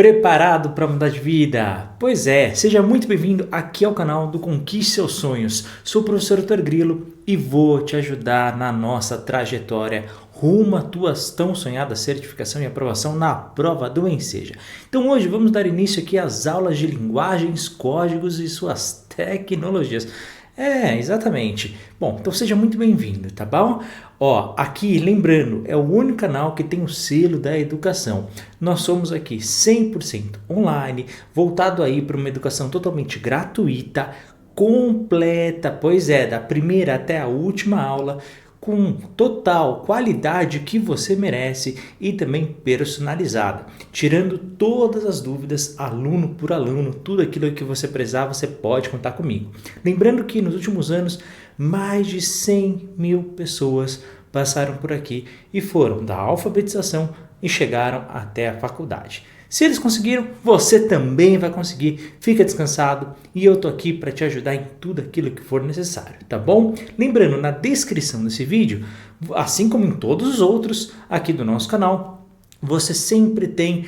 Preparado para mudar de vida? Pois é, seja muito bem-vindo aqui ao canal do Conquiste Seus Sonhos. Sou o professor Dr. Grilo e vou te ajudar na nossa trajetória rumo à tua tão sonhada certificação e aprovação na prova do Enseja. Então hoje vamos dar início aqui às aulas de linguagens, códigos e suas tecnologias. Exatamente. Bom, então seja muito bem-vindo, tá bom? Aqui, lembrando, é o único canal que tem o selo da educação. Nós somos aqui 100% online, voltado aí para uma educação totalmente gratuita, completa, da primeira até a última aula, com total qualidade que você merece e também personalizada, tirando todas as dúvidas, aluno por aluno, tudo aquilo que você precisar, você pode contar comigo. Lembrando que nos últimos anos, mais de 100 mil pessoas passaram por aqui e foram da alfabetização e chegaram até a faculdade. Se eles conseguiram, você também vai conseguir. Fica descansado e eu tô aqui para te ajudar em tudo aquilo que for necessário, tá bom? Lembrando, na descrição desse vídeo, assim como em todos os outros aqui do nosso canal, você sempre tem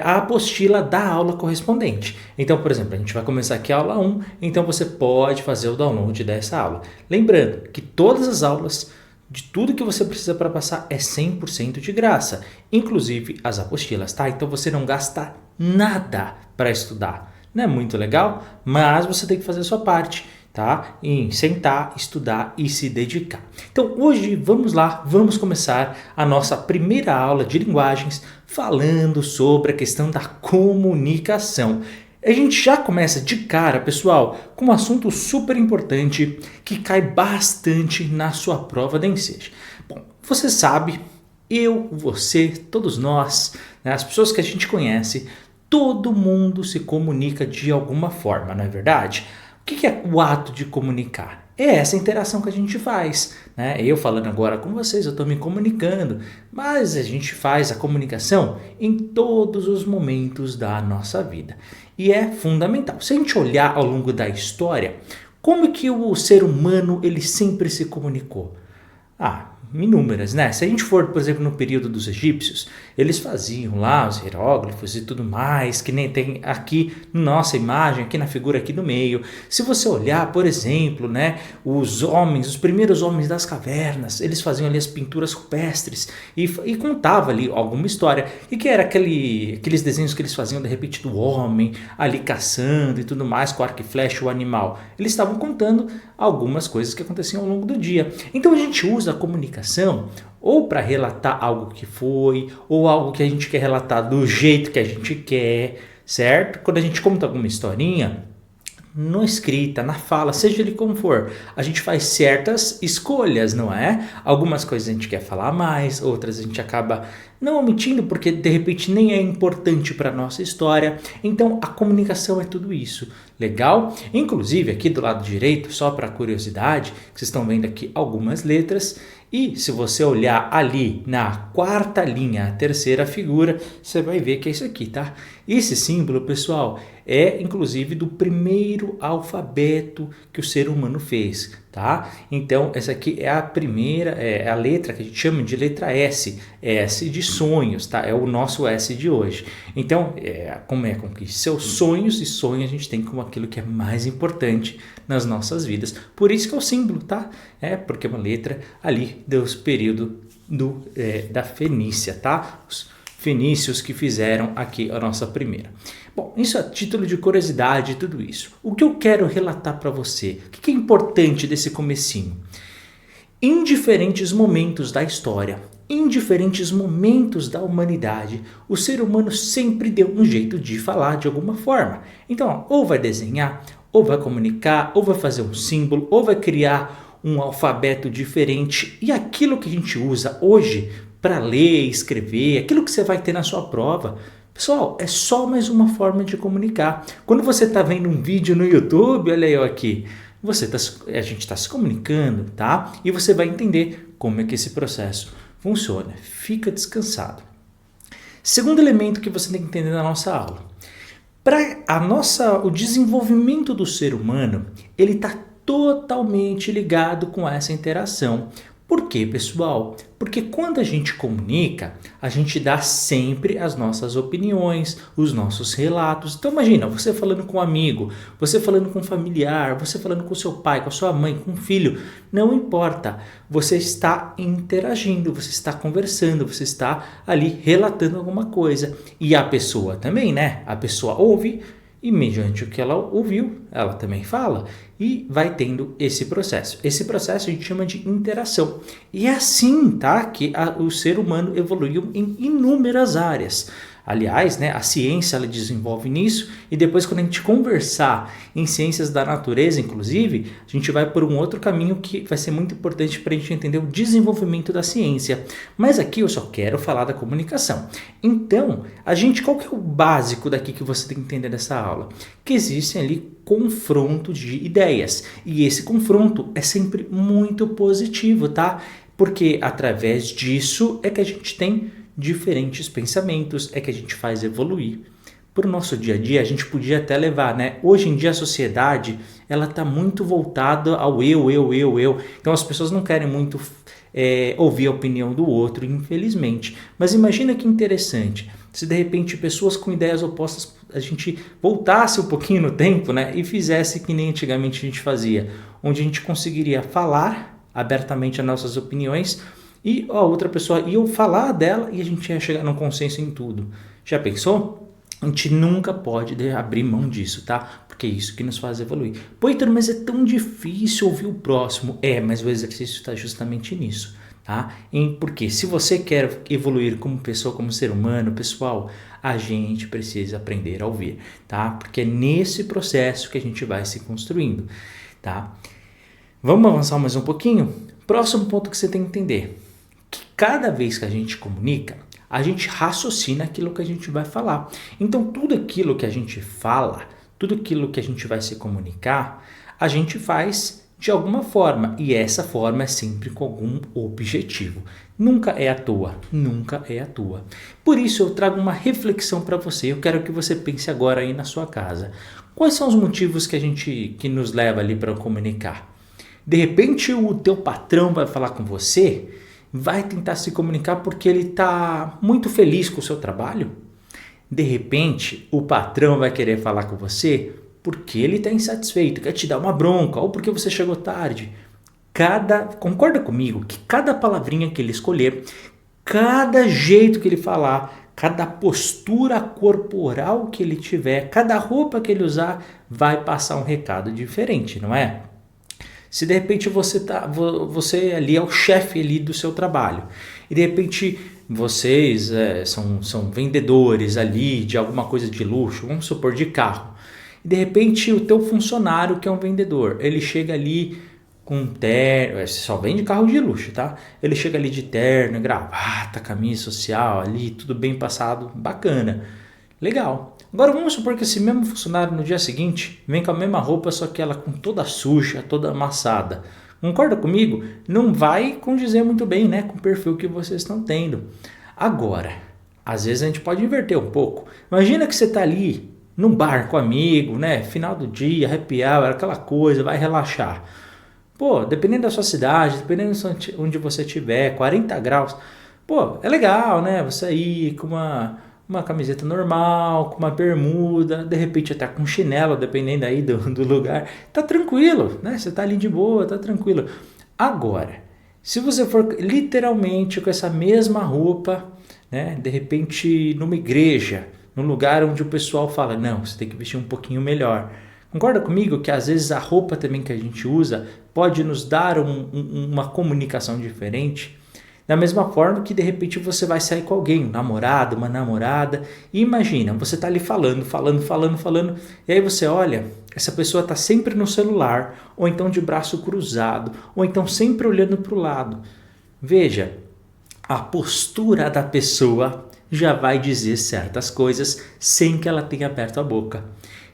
a apostila da aula correspondente. Então, por exemplo, a gente vai começar aqui a aula 1, então você pode fazer o download dessa aula. Lembrando que todas as aulas de tudo que você precisa para passar é 100% de graça, inclusive as apostilas, tá? Então você não gasta nada para estudar. Não é muito legal? Mas você tem que fazer a sua parte, tá? Em sentar, estudar e se dedicar. Então hoje vamos lá, vamos começar a nossa primeira aula de linguagens falando sobre a questão da comunicação. A gente já começa de cara, pessoal, com um assunto super importante que cai bastante na sua prova da Enseja. Bom, você sabe, eu, você, todos nós, né, as pessoas que a gente conhece, todo mundo se comunica de alguma forma, não é verdade? O que é o ato de comunicar? É essa interação que a gente faz, né? Eu falando agora com vocês, eu estou me comunicando, mas a gente faz a comunicação em todos os momentos da nossa vida. E é fundamental. Se a gente olhar ao longo da história, como que o ser humano ele sempre se comunicou? Inúmeras, né? Se a gente for, por exemplo, no período dos egípcios, eles faziam lá os hieróglifos e tudo mais, que nem tem aqui na nossa imagem, aqui na figura aqui do meio. Se você olhar, por exemplo, né, os primeiros homens das cavernas, eles faziam ali as pinturas rupestres e contava ali alguma história. E que era aqueles desenhos que eles faziam de repente do homem ali caçando e tudo mais, com arco e flecha, o animal. Eles estavam contando algumas coisas que aconteciam ao longo do dia. Então a gente usa a comunicação ou para relatar algo que foi, ou algo que a gente quer relatar do jeito que a gente quer, certo? Quando a gente conta alguma historinha, na escrita, na fala, seja ele como for, a gente faz certas escolhas, não é? Algumas coisas a gente quer falar mais, outras a gente acaba não omitindo porque de repente nem é importante para a nossa história. Então a comunicação é tudo isso, legal? Inclusive aqui do lado direito, só para curiosidade, vocês estão vendo aqui algumas letras e se você olhar ali na quarta linha, a terceira figura, você vai ver que é isso aqui, tá? Esse símbolo, pessoal, é inclusive do primeiro alfabeto que o ser humano fez, tá? Então essa aqui é a primeira, é a letra que a gente chama de letra S, S de sonhos, tá? É o nosso S de hoje. Então, como é com que seus sonhos e sonhos a gente tem como aquilo que é mais importante nas nossas vidas. Por isso que é o símbolo, tá? Porque é uma letra ali dos períodos da Fenícia, tá? Os fenícios que fizeram aqui a nossa primeira. Bom, isso a título de curiosidade e tudo isso. O que eu quero relatar para você? O que é importante desse comecinho? Em diferentes momentos da história, em diferentes momentos da humanidade, o ser humano sempre deu um jeito de falar de alguma forma. Então, ou vai desenhar, ou vai comunicar, ou vai fazer um símbolo, ou vai criar um alfabeto diferente. E aquilo que a gente usa hoje para ler, escrever, aquilo que você vai ter na sua prova, pessoal, é só mais uma forma de comunicar. Quando você está vendo um vídeo no YouTube, olha eu aqui, a gente está se comunicando, tá? E você vai entender como é que esse processo funciona. Fica descansado. Segundo elemento que você tem que entender na nossa aula. O desenvolvimento do ser humano, ele está totalmente ligado com essa interação. Por quê, pessoal? Porque quando a gente comunica, a gente dá sempre as nossas opiniões, os nossos relatos. Então imagina, você falando com um amigo, você falando com um familiar, você falando com seu pai, com a sua mãe, com um filho, não importa. Você está interagindo, você está conversando, você está ali relatando alguma coisa. E a pessoa também, né? A pessoa ouve e mediante o que ela ouviu, ela também fala e vai tendo esse processo. Esse processo a gente chama de interação. E é assim, tá, que o ser humano evoluiu em inúmeras áreas. Aliás, né, a ciência ela desenvolve nisso e depois quando a gente conversar em ciências da natureza, inclusive, a gente vai por um outro caminho que vai ser muito importante para a gente entender o desenvolvimento da ciência. Mas aqui eu só quero falar da comunicação. Então, qual que é o básico daqui que você tem que entender dessa aula? Que existe ali confronto de ideias e esse confronto é sempre muito positivo, tá? Porque através disso é que a gente tem diferentes pensamentos, é que a gente faz evoluir. Para o nosso dia a dia, a gente podia até levar, né? Hoje em dia a sociedade, ela está muito voltada ao eu. Então as pessoas não querem muito ouvir a opinião do outro, infelizmente. Mas imagina que interessante, se de repente pessoas com ideias opostas, a gente voltasse um pouquinho no tempo, né? E fizesse que nem antigamente a gente fazia, onde a gente conseguiria falar abertamente as nossas opiniões, e a outra pessoa ia falar dela e a gente ia chegar num consenso em tudo. Já pensou? A gente nunca pode abrir mão disso, tá? Porque é isso que nos faz evoluir. Pô, Heitor, mas é tão difícil ouvir o próximo. Mas o exercício está justamente nisso, tá? Porque se você quer evoluir como pessoa, como ser humano, pessoal, a gente precisa aprender a ouvir, tá? Porque é nesse processo que a gente vai se construindo, tá? Vamos avançar mais um pouquinho? Próximo ponto que você tem que entender. Que cada vez que a gente comunica, a gente raciocina aquilo que a gente vai falar. Então, tudo aquilo que a gente fala, tudo aquilo que a gente vai se comunicar, a gente faz de alguma forma. E essa forma é sempre com algum objetivo. Nunca é à toa, nunca é à toa. Por isso, eu trago uma reflexão para você. Eu quero que você pense agora aí na sua casa. Quais são os motivos que nos leva ali para comunicar? De repente, o teu patrão vai falar com você, vai tentar se comunicar porque ele está muito feliz com o seu trabalho. De repente, o patrão vai querer falar com você porque ele está insatisfeito, quer te dar uma bronca ou porque você chegou tarde. Concorda comigo que cada palavrinha que ele escolher, cada jeito que ele falar, cada postura corporal que ele tiver, cada roupa que ele usar, vai passar um recado diferente, não é? Se de repente você ali é o chefe ali do seu trabalho e de repente vocês são vendedores ali de alguma coisa de luxo, vamos supor de carro, e de repente o teu funcionário que é um vendedor, ele chega ali com terno, você só vende carro de luxo, tá? Ele chega ali de terno, gravata, camisa social ali, tudo bem passado, bacana, legal. Agora vamos supor que esse mesmo funcionário no dia seguinte vem com a mesma roupa, só que ela com toda suja, toda amassada. Concorda comigo? Não vai condizer muito bem, né, com o perfil que vocês estão tendo. Agora, às vezes a gente pode inverter um pouco. Imagina que você está ali num bar com amigo, né, final do dia, happy hour, aquela coisa, vai relaxar. Pô, dependendo da sua cidade, dependendo de onde você estiver, 40 graus, pô, é legal, né, você ir com uma camiseta normal, com uma bermuda, de repente até com chinelo, dependendo aí do lugar, tá tranquilo, né? Você tá ali de boa, tá tranquilo. Agora, se você for literalmente com essa mesma roupa, né? De repente numa igreja, num lugar onde o pessoal fala, não, você tem que vestir um pouquinho melhor. Concorda comigo que às vezes a roupa também que a gente usa pode nos dar uma comunicação diferente? Da mesma forma que de repente você vai sair com alguém, um namorado, uma namorada, e imagina, você está ali falando, e aí você olha, essa pessoa está sempre no celular, ou então de braço cruzado, ou então sempre olhando para o lado. Veja, a postura da pessoa já vai dizer certas coisas sem que ela tenha aberto a boca.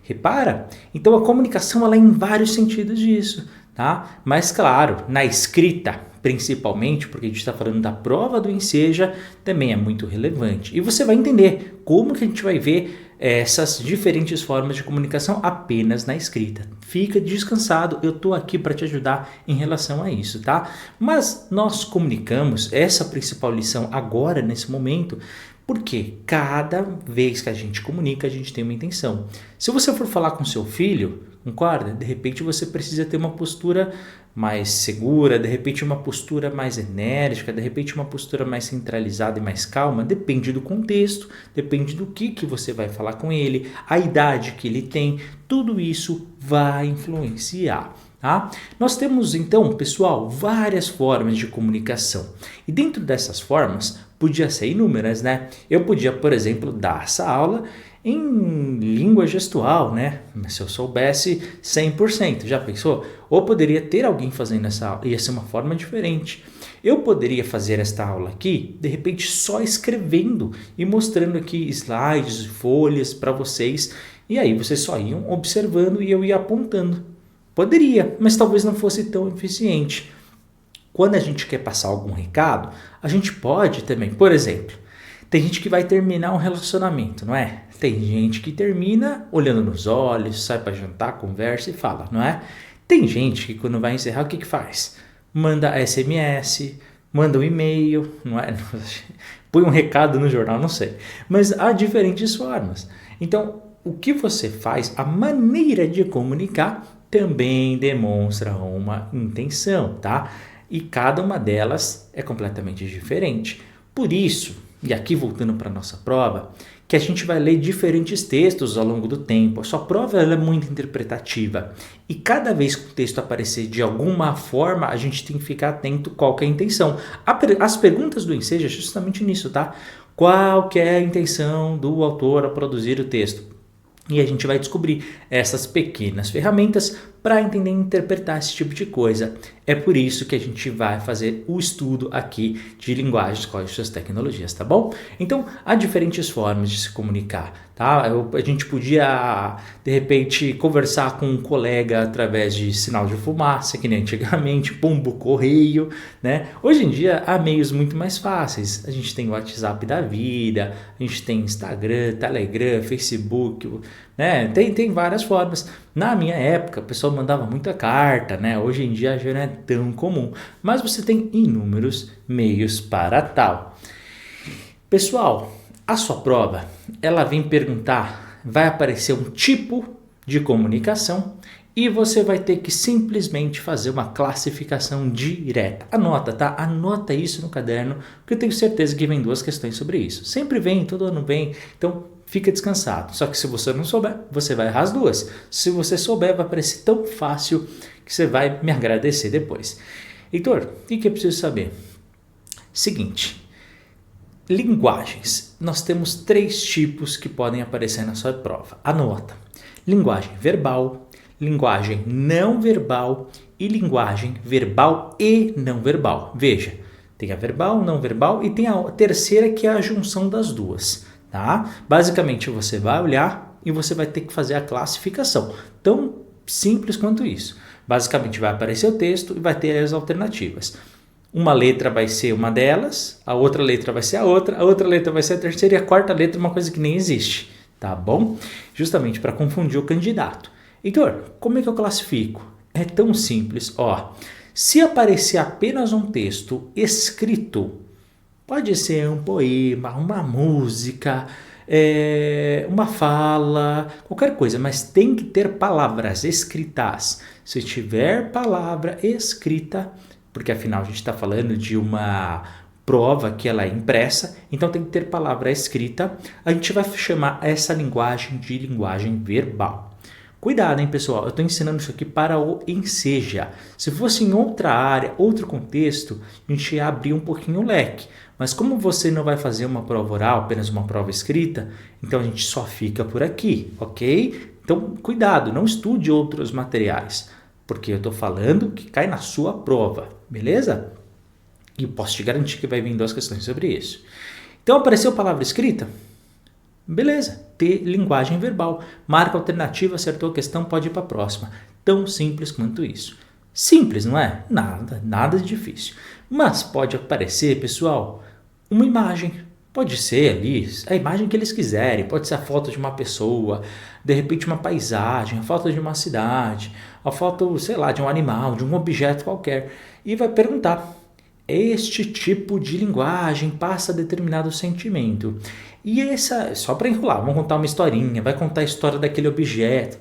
Repara? Então a comunicação ela é em vários sentidos disso, tá? Mas claro, na escrita, principalmente, porque a gente está falando da prova do Enseja, também é muito relevante. E você vai entender como que a gente vai ver essas diferentes formas de comunicação apenas na escrita. Fica descansado, eu estou aqui para te ajudar em relação a isso, tá? Mas nós comunicamos essa principal lição agora, nesse momento, porque cada vez que a gente comunica, a gente tem uma intenção. Se você for falar com seu filho, concorda? De repente você precisa ter uma postura mais segura, de repente uma postura mais enérgica, de repente uma postura mais centralizada e mais calma, depende do contexto, depende do que você vai falar com ele, a idade que ele tem, tudo isso vai influenciar. Tá? Nós temos então, pessoal, várias formas de comunicação e dentro dessas formas podia ser inúmeras, né? Eu podia, por exemplo, dar essa aula em língua gestual, né? Se eu soubesse 100%, já pensou? Ou poderia ter alguém fazendo essa aula, ia ser uma forma diferente. Eu poderia fazer esta aula aqui, de repente só escrevendo e mostrando aqui slides, folhas para vocês, e aí vocês só iam observando e eu ia apontando. Poderia, mas talvez não fosse tão eficiente. Quando a gente quer passar algum recado, a gente pode também, por exemplo, tem gente que vai terminar um relacionamento, não é? Tem gente que termina olhando nos olhos, sai para jantar, conversa e fala, não é? Tem gente que quando vai encerrar, o que faz? Manda SMS, manda um e-mail, não é? Põe um recado no jornal, não sei. Mas há diferentes formas. Então, o que você faz, a maneira de comunicar, também demonstra uma intenção, tá? E cada uma delas é completamente diferente. Por isso, e aqui voltando para a nossa prova, que a gente vai ler diferentes textos ao longo do tempo. A sua prova ela é muito interpretativa. E cada vez que o texto aparecer de alguma forma, a gente tem que ficar atento qual que é a intenção. As perguntas do Enseja é justamente nisso, tá? Qual que é a intenção do autor ao produzir o texto? E a gente vai descobrir essas pequenas ferramentas para entender e interpretar esse tipo de coisa. É por isso que a gente vai fazer o estudo aqui de linguagens, códigos e suas tecnologias, tá bom? Então, há diferentes formas de se comunicar, tá? A gente podia, de repente, conversar com um colega através de sinal de fumaça, que nem antigamente, pombo correio, né? Hoje em dia, há meios muito mais fáceis. A gente tem o WhatsApp da vida, a gente tem Instagram, Telegram, Facebook, né? Tem várias formas. Na minha época, o pessoal mandava muita carta, né? Hoje em dia já não é tão comum, mas você tem inúmeros meios para tal. Pessoal, a sua prova, ela vem perguntar, vai aparecer um tipo de comunicação e você vai ter que simplesmente fazer uma classificação direta. Anota, tá? Anota isso no caderno, porque eu tenho certeza que vem 2 questões sobre isso. Sempre vem, todo ano vem, então fica descansado. Só que se você não souber, você vai errar as 2. Se você souber, vai parecer tão fácil que você vai me agradecer depois. Heitor, o que eu preciso saber? Seguinte, linguagens. Nós temos 3 tipos que podem aparecer na sua prova. Anota. Linguagem verbal, linguagem não verbal e linguagem verbal e não verbal. Veja, tem a verbal, não verbal e tem a terceira que é a junção das duas. Tá? Basicamente você vai olhar e você vai ter que fazer a classificação. Tão simples quanto isso. Basicamente vai aparecer o texto e vai ter as alternativas. Uma letra vai ser uma delas, a outra letra vai ser a outra letra vai ser a terceira e a quarta letra é uma coisa que nem existe. Tá bom? Justamente para confundir o candidato. Heitor, como é que eu classifico? É tão simples. Ó, se aparecer apenas um texto escrito, pode ser um poema, uma música, uma fala, qualquer coisa, mas tem que ter palavras escritas. Se tiver palavra escrita, porque afinal a gente está falando de uma prova que ela é impressa, então tem que ter palavra escrita, a gente vai chamar essa linguagem de linguagem verbal. Cuidado, hein, pessoal? Eu estou ensinando isso aqui para o Enseja. Se fosse em outra área, outro contexto, a gente ia abrir um pouquinho o leque. Mas como você não vai fazer uma prova oral, apenas uma prova escrita, então a gente só fica por aqui, ok? Então, cuidado, não estude outros materiais, porque eu estou falando que cai na sua prova, beleza? E posso te garantir que vai vir 2 questões sobre isso. Então, apareceu palavra escrita? Beleza, ter linguagem verbal. Marca alternativa, acertou a questão, pode ir para a próxima. Tão simples quanto isso. Simples, não é? Nada de difícil. Mas pode aparecer, pessoal, uma imagem. Pode ser ali a imagem que eles quiserem, pode ser a foto de uma pessoa, de repente uma paisagem, a foto de uma cidade, a foto, sei lá, de um animal, de um objeto qualquer. E vai perguntar, este tipo de linguagem passa determinado sentimento. E essa, só para enrolar, vamos contar uma historinha, vai contar a história daquele objeto,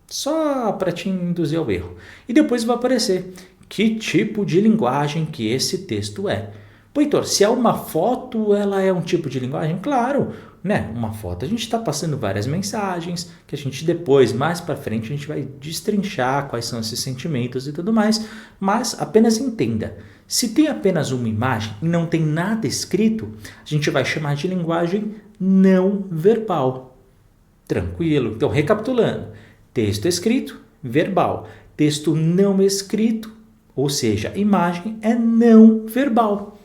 só para te induzir ao erro. E depois vai aparecer que tipo de linguagem que esse texto é. Pô, Heitor, se é uma foto, ela é um tipo de linguagem? Claro, né? Uma foto, a gente está passando várias mensagens, que a gente depois, mais para frente, a gente vai destrinchar quais são esses sentimentos e tudo mais, mas apenas entenda, se tem apenas uma imagem e não tem nada escrito, a gente vai chamar de linguagem não verbal. Tranquilo? Então, recapitulando, texto escrito, verbal. Texto não escrito, ou seja, imagem é não verbal.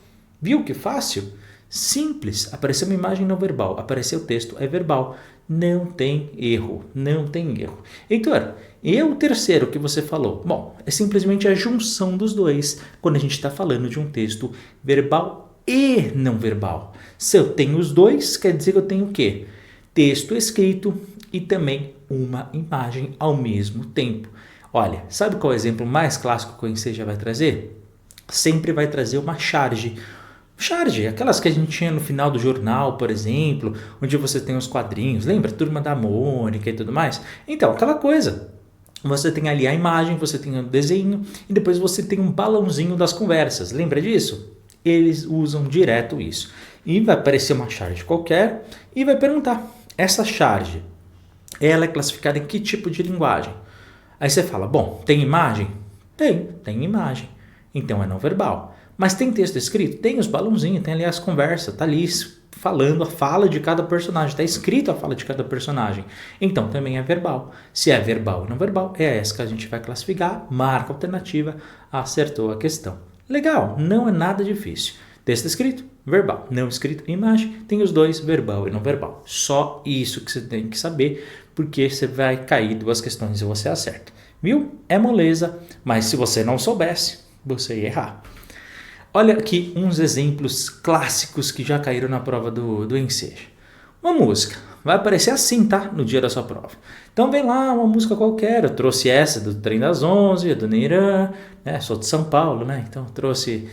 Viu que fácil? Simples. Apareceu uma imagem não verbal, apareceu o texto, é verbal. Não tem erro, não tem erro. Heitor, e o terceiro que você falou? Bom, é simplesmente a junção dos dois, quando a gente está falando de um texto verbal e não verbal. Se eu tenho os dois, quer dizer que eu tenho o quê? Texto escrito e também uma imagem ao mesmo tempo. Olha, sabe qual é o exemplo mais clássico que o Enseja vai trazer? Sempre vai trazer uma charge. Charge, aquelas que a gente tinha no final do jornal, por exemplo, onde você tem os quadrinhos, lembra? Turma da Mônica e tudo mais? Então, aquela coisa. Você tem ali a imagem, você tem o desenho e depois você tem um balãozinho das conversas. Lembra disso? Eles usam direto isso. E vai aparecer uma charge qualquer e vai perguntar, essa charge, ela é classificada em que tipo de linguagem? Aí você fala, bom, tem imagem? Tem imagem. Então é não verbal. Mas tem texto escrito? Tem os balãozinhos, tem ali as conversas, tá ali falando a fala de cada personagem, está escrito a fala de cada personagem. Então também é verbal. Se é verbal e não verbal, é essa que a gente vai classificar, marca a alternativa, acertou a questão. Legal, não é nada difícil. Texto escrito, verbal. Não escrito, imagem, tem os dois, verbal e não verbal. Só isso que você tem que saber, porque você vai cair duas questões e você acerta. Viu? É moleza, mas se você não soubesse, você ia errar. Olha aqui uns exemplos clássicos que já caíram na prova do Enseja. Uma música, vai aparecer assim, tá? No dia da sua prova. Então vem lá uma música qualquer, eu trouxe essa do Trem das 11, do Neiran, né? Sou de São Paulo, né? Então eu trouxe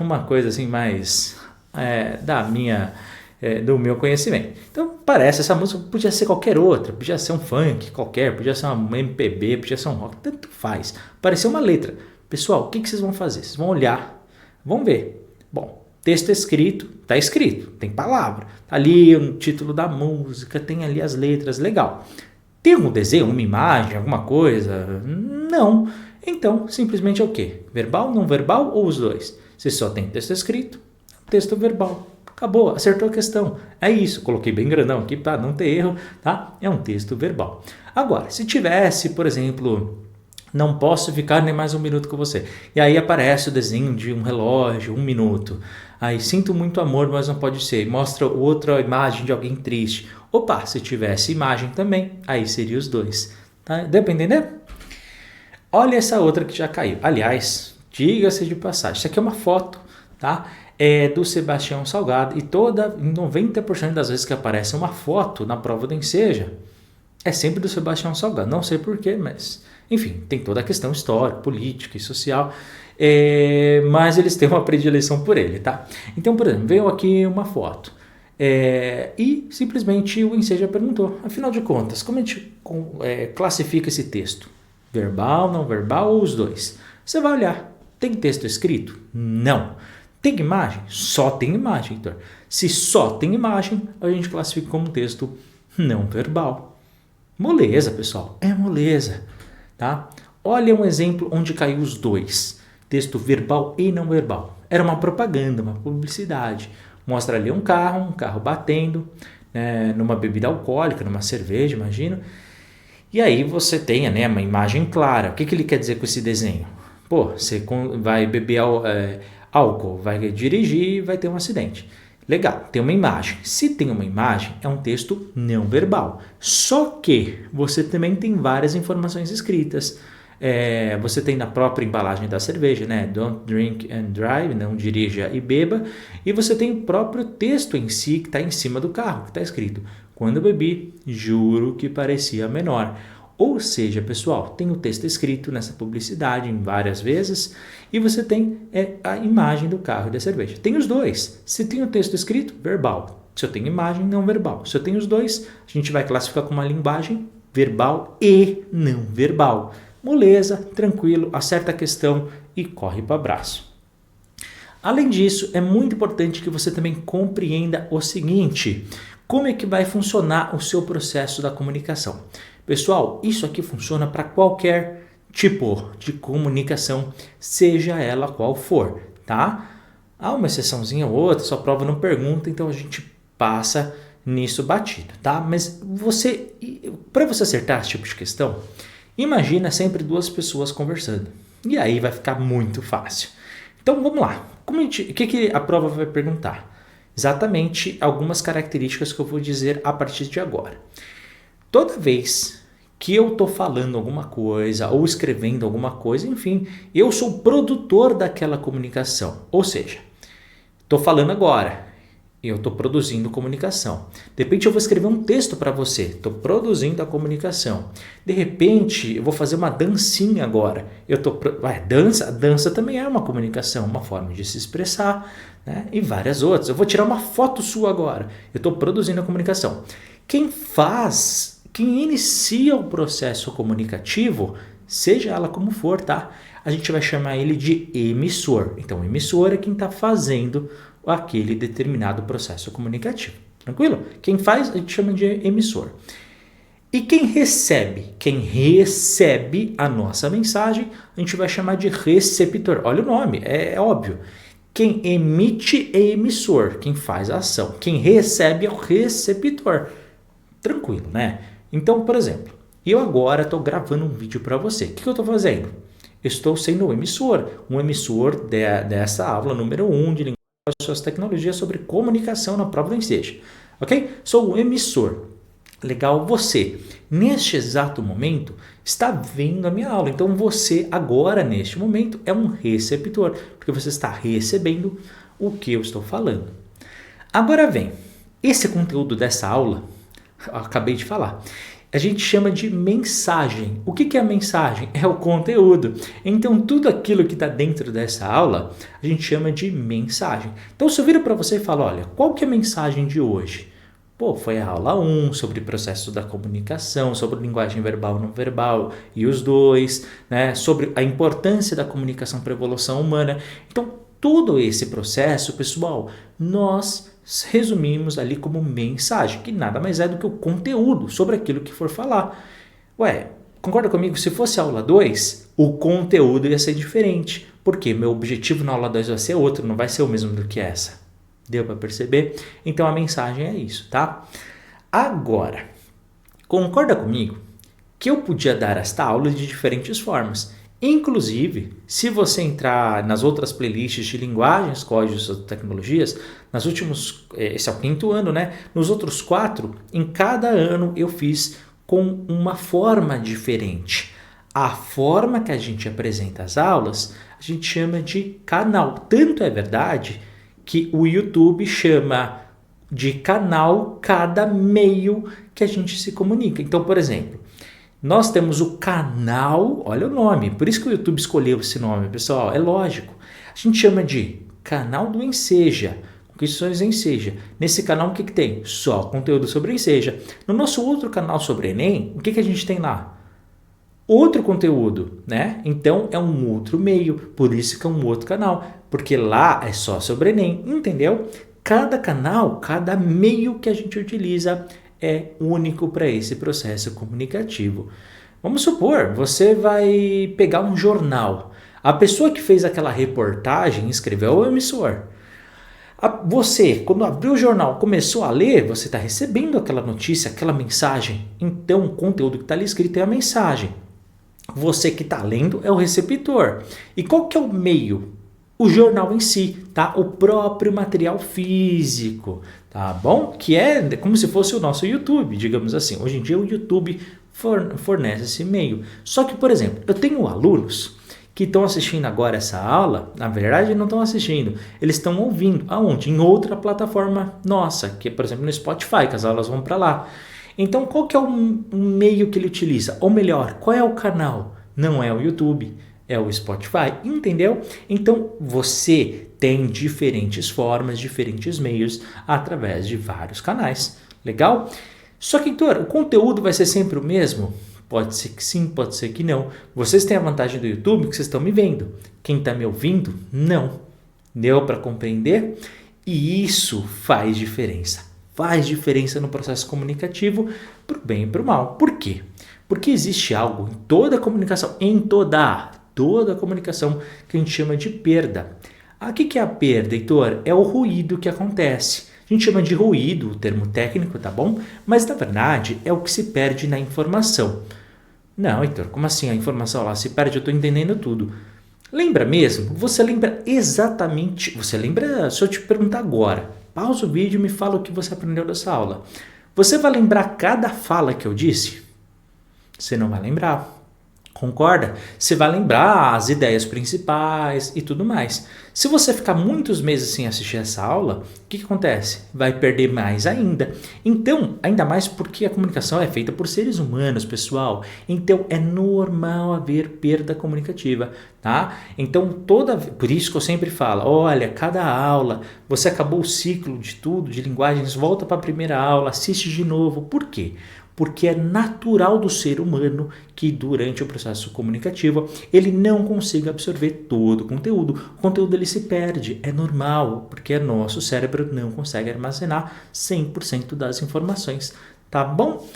uma coisa assim mais do meu conhecimento. Então parece, essa música podia ser qualquer outra, podia ser um funk qualquer, podia ser uma MPB, podia ser um rock, tanto faz. Apareceu uma letra. Pessoal, o que vocês vão fazer? Vocês vão olhar. Vamos ver. Bom, texto escrito, está escrito, tem palavra. Tá ali o título da música, tem ali as letras, legal. Tem algum desenho, uma imagem, alguma coisa? Não. Então, simplesmente é o quê? Verbal, não verbal ou os dois? Se só tem texto escrito, texto verbal. Acabou, acertou a questão. É isso, coloquei bem grandão aqui para não ter erro, tá? É um texto verbal. Agora, se tivesse, por exemplo... Não posso ficar nem mais um minuto com você. E aí aparece o desenho de um relógio, 1 minuto. Aí sinto muito amor, mas não pode ser. Mostra outra imagem de alguém triste. Opa, se tivesse imagem também, aí seria os dois. Tá? Deu para entender? Olha essa outra que já caiu. Aliás, diga-se de passagem, isso aqui é uma foto, tá? É do Sebastião Salgado. E em 90% das vezes que aparece uma foto na prova do Enseja, é sempre do Sebastião Salgado. Não sei porquê, mas... Enfim, tem toda a questão histórica, política e social, mas eles têm uma predileção por ele, tá? Então, por exemplo, veio aqui uma foto e simplesmente o Enseja perguntou, afinal de contas, como a gente classifica esse texto? Verbal, não verbal ou os dois? Você vai olhar, tem texto escrito? Não. Tem imagem? Só tem imagem, Heitor. Se só tem imagem, a gente classifica como texto não verbal. Moleza, pessoal, é moleza. Tá? Olha um exemplo onde caiu os dois, texto verbal e não verbal. Era uma propaganda, uma publicidade. Mostra ali um carro batendo numa bebida alcoólica, numa cerveja, imagino. E aí você tem uma imagem clara. O que ele quer dizer com esse desenho? Pô, você vai beber álcool, vai dirigir e vai ter um acidente. Legal, tem uma imagem. Se tem uma imagem, é um texto não verbal. Só que você também tem várias informações escritas. Você tem na própria embalagem da cerveja, né? Don't drink and drive, não dirija e beba. E você tem o próprio texto em si que está em cima do carro, que está escrito: quando eu bebi, juro que parecia menor. Ou seja, pessoal, tem o texto escrito nessa publicidade em várias vezes e você tem a imagem do carro e da cerveja. Tem os dois. Se tem o texto escrito, verbal. Se eu tenho imagem, não verbal. Se eu tenho os dois, a gente vai classificar como uma linguagem verbal e não verbal. Moleza, tranquilo, acerta a questão e corre para o abraço. Além disso, é muito importante que você também compreenda o seguinte: como é que vai funcionar o seu processo da comunicação? Pessoal, isso aqui funciona para qualquer tipo de comunicação, seja ela qual for, tá? Há uma exceçãozinha ou outra, só prova não pergunta, então a gente passa nisso batido, tá? Mas para você acertar esse tipo de questão, imagina sempre duas pessoas conversando. E aí vai ficar muito fácil. Então vamos lá. O que a prova vai perguntar? Exatamente algumas características que eu vou dizer a partir de agora. Toda vez que eu estou falando alguma coisa ou escrevendo alguma coisa, enfim, eu sou o produtor daquela comunicação. Ou seja, estou falando agora, eu estou produzindo comunicação. De repente eu vou escrever um texto para você, estou produzindo a comunicação. De repente eu vou fazer uma dancinha agora. Dança também é uma comunicação, uma forma de se expressar, né? E várias outras. Eu vou tirar uma foto sua agora, eu estou produzindo a comunicação. Quem inicia o processo comunicativo, seja ela como for, tá? A gente vai chamar ele de emissor. Então, o emissor é quem está fazendo aquele determinado processo comunicativo. Tranquilo? Quem faz, a gente chama de emissor. E quem recebe a nossa mensagem, a gente vai chamar de receptor. Olha o nome, é óbvio. Quem emite é emissor, quem faz a ação. Quem recebe é o receptor. Tranquilo, né? Então, por exemplo, eu agora estou gravando um vídeo para você. O que eu estou fazendo? Eu estou sendo um emissor dessa aula número 1 de linguagem e suas tecnologias sobre comunicação na prova do Enseja. Ok? Sou o emissor. Legal, você, neste exato momento, está vendo a minha aula. Então, você agora, neste momento, é um receptor, porque você está recebendo o que eu estou falando. Agora vem, esse conteúdo dessa aula, acabei de falar, a gente chama de mensagem. O que é a mensagem? É o conteúdo. Então, tudo aquilo que está dentro dessa aula, a gente chama de mensagem. Então, se eu viro para você e falo, olha, qual que é a mensagem de hoje? Foi a aula 1 sobre processo da comunicação, sobre linguagem verbal e não verbal, e os dois, né, sobre a importância da comunicação para a evolução humana. Então, todo esse processo, pessoal, nós resumimos ali como mensagem, que nada mais é do que o conteúdo sobre aquilo que for falar. Concorda comigo? Se fosse a aula 2, o conteúdo ia ser diferente, porque meu objetivo na aula 2 vai ser outro, não vai ser o mesmo do que essa. Deu para perceber? Então a mensagem é isso, tá? Agora, concorda comigo que eu podia dar esta aula de diferentes formas. Inclusive, se você entrar nas outras playlists de linguagens, códigos e tecnologias, esse é o 5º ano, né? Nos outros 4, em cada ano eu fiz com uma forma diferente. A forma que a gente apresenta as aulas, a gente chama de canal. Tanto é verdade que o YouTube chama de canal cada meio que a gente se comunica. Então, por exemplo, nós temos o canal, olha o nome, por isso que o YouTube escolheu esse nome, pessoal, é lógico. A gente chama de canal do Enseja, Conquistões Enseja. Nesse canal o que tem? Só conteúdo sobre Enseja. No nosso outro canal sobre Enem, o que a gente tem lá? Outro conteúdo, né? Então é um outro meio, por isso que é um outro canal, porque lá é só sobre Enem, entendeu? Cada canal, cada meio que a gente utiliza é único para esse processo comunicativo. Vamos supor, você vai pegar um jornal. A pessoa que fez aquela reportagem escreveu o emissor. Você, quando abriu o jornal, começou a ler, você está recebendo aquela notícia, aquela mensagem. Então, o conteúdo que está ali escrito é a mensagem. Você que está lendo é o receptor. E qual que é o meio? O jornal em si, tá? O próprio material físico, tá bom? Que é como se fosse o nosso YouTube, digamos assim. Hoje em dia o YouTube fornece esse meio. Só que, por exemplo, eu tenho alunos que estão assistindo agora essa aula, na verdade não estão assistindo, eles estão ouvindo. Aonde? Em outra plataforma nossa, que é, por exemplo, no Spotify, que as aulas vão para lá. Então, qual que é o meio que ele utiliza? Ou melhor, qual é o canal? Não é o YouTube, é o Spotify, entendeu? Então, você tem diferentes formas, diferentes meios através de vários canais. Legal? Só que, Heitor, o conteúdo vai ser sempre o mesmo? Pode ser que sim, pode ser que não. Vocês têm a vantagem do YouTube que vocês estão me vendo. Quem está me ouvindo, não. Deu para compreender? E isso faz diferença. Faz diferença no processo comunicativo para o bem e para o mal. Por quê? Porque existe algo em toda a comunicação, em toda a comunicação, que a gente chama de perda. O que é a perda, Heitor? É o ruído que acontece. A gente chama de ruído, o termo técnico, tá bom? Mas na verdade é o que se perde na informação. Não, Heitor, como assim a informação lá se perde? Eu estou entendendo tudo. Lembra mesmo? Você lembra exatamente... Você lembra, se eu te perguntar agora, pausa o vídeo e me fala o que você aprendeu dessa aula. Você vai lembrar cada fala que eu disse? Você não vai lembrar. Concorda? Você vai lembrar as ideias principais e tudo mais. Se você ficar muitos meses sem assistir essa aula, o que acontece? Vai perder mais ainda. Então, ainda mais porque a comunicação é feita por seres humanos, pessoal. Então, é normal haver perda comunicativa, tá? Então, por isso que eu sempre falo, olha, cada aula, você acabou o ciclo de tudo, de linguagens, volta para a primeira aula, assiste de novo. Por quê? Porque é natural do ser humano que durante o processo comunicativo ele não consiga absorver todo o conteúdo. O conteúdo ele se perde, é normal, porque nosso cérebro não consegue armazenar 100% das informações, tá bom?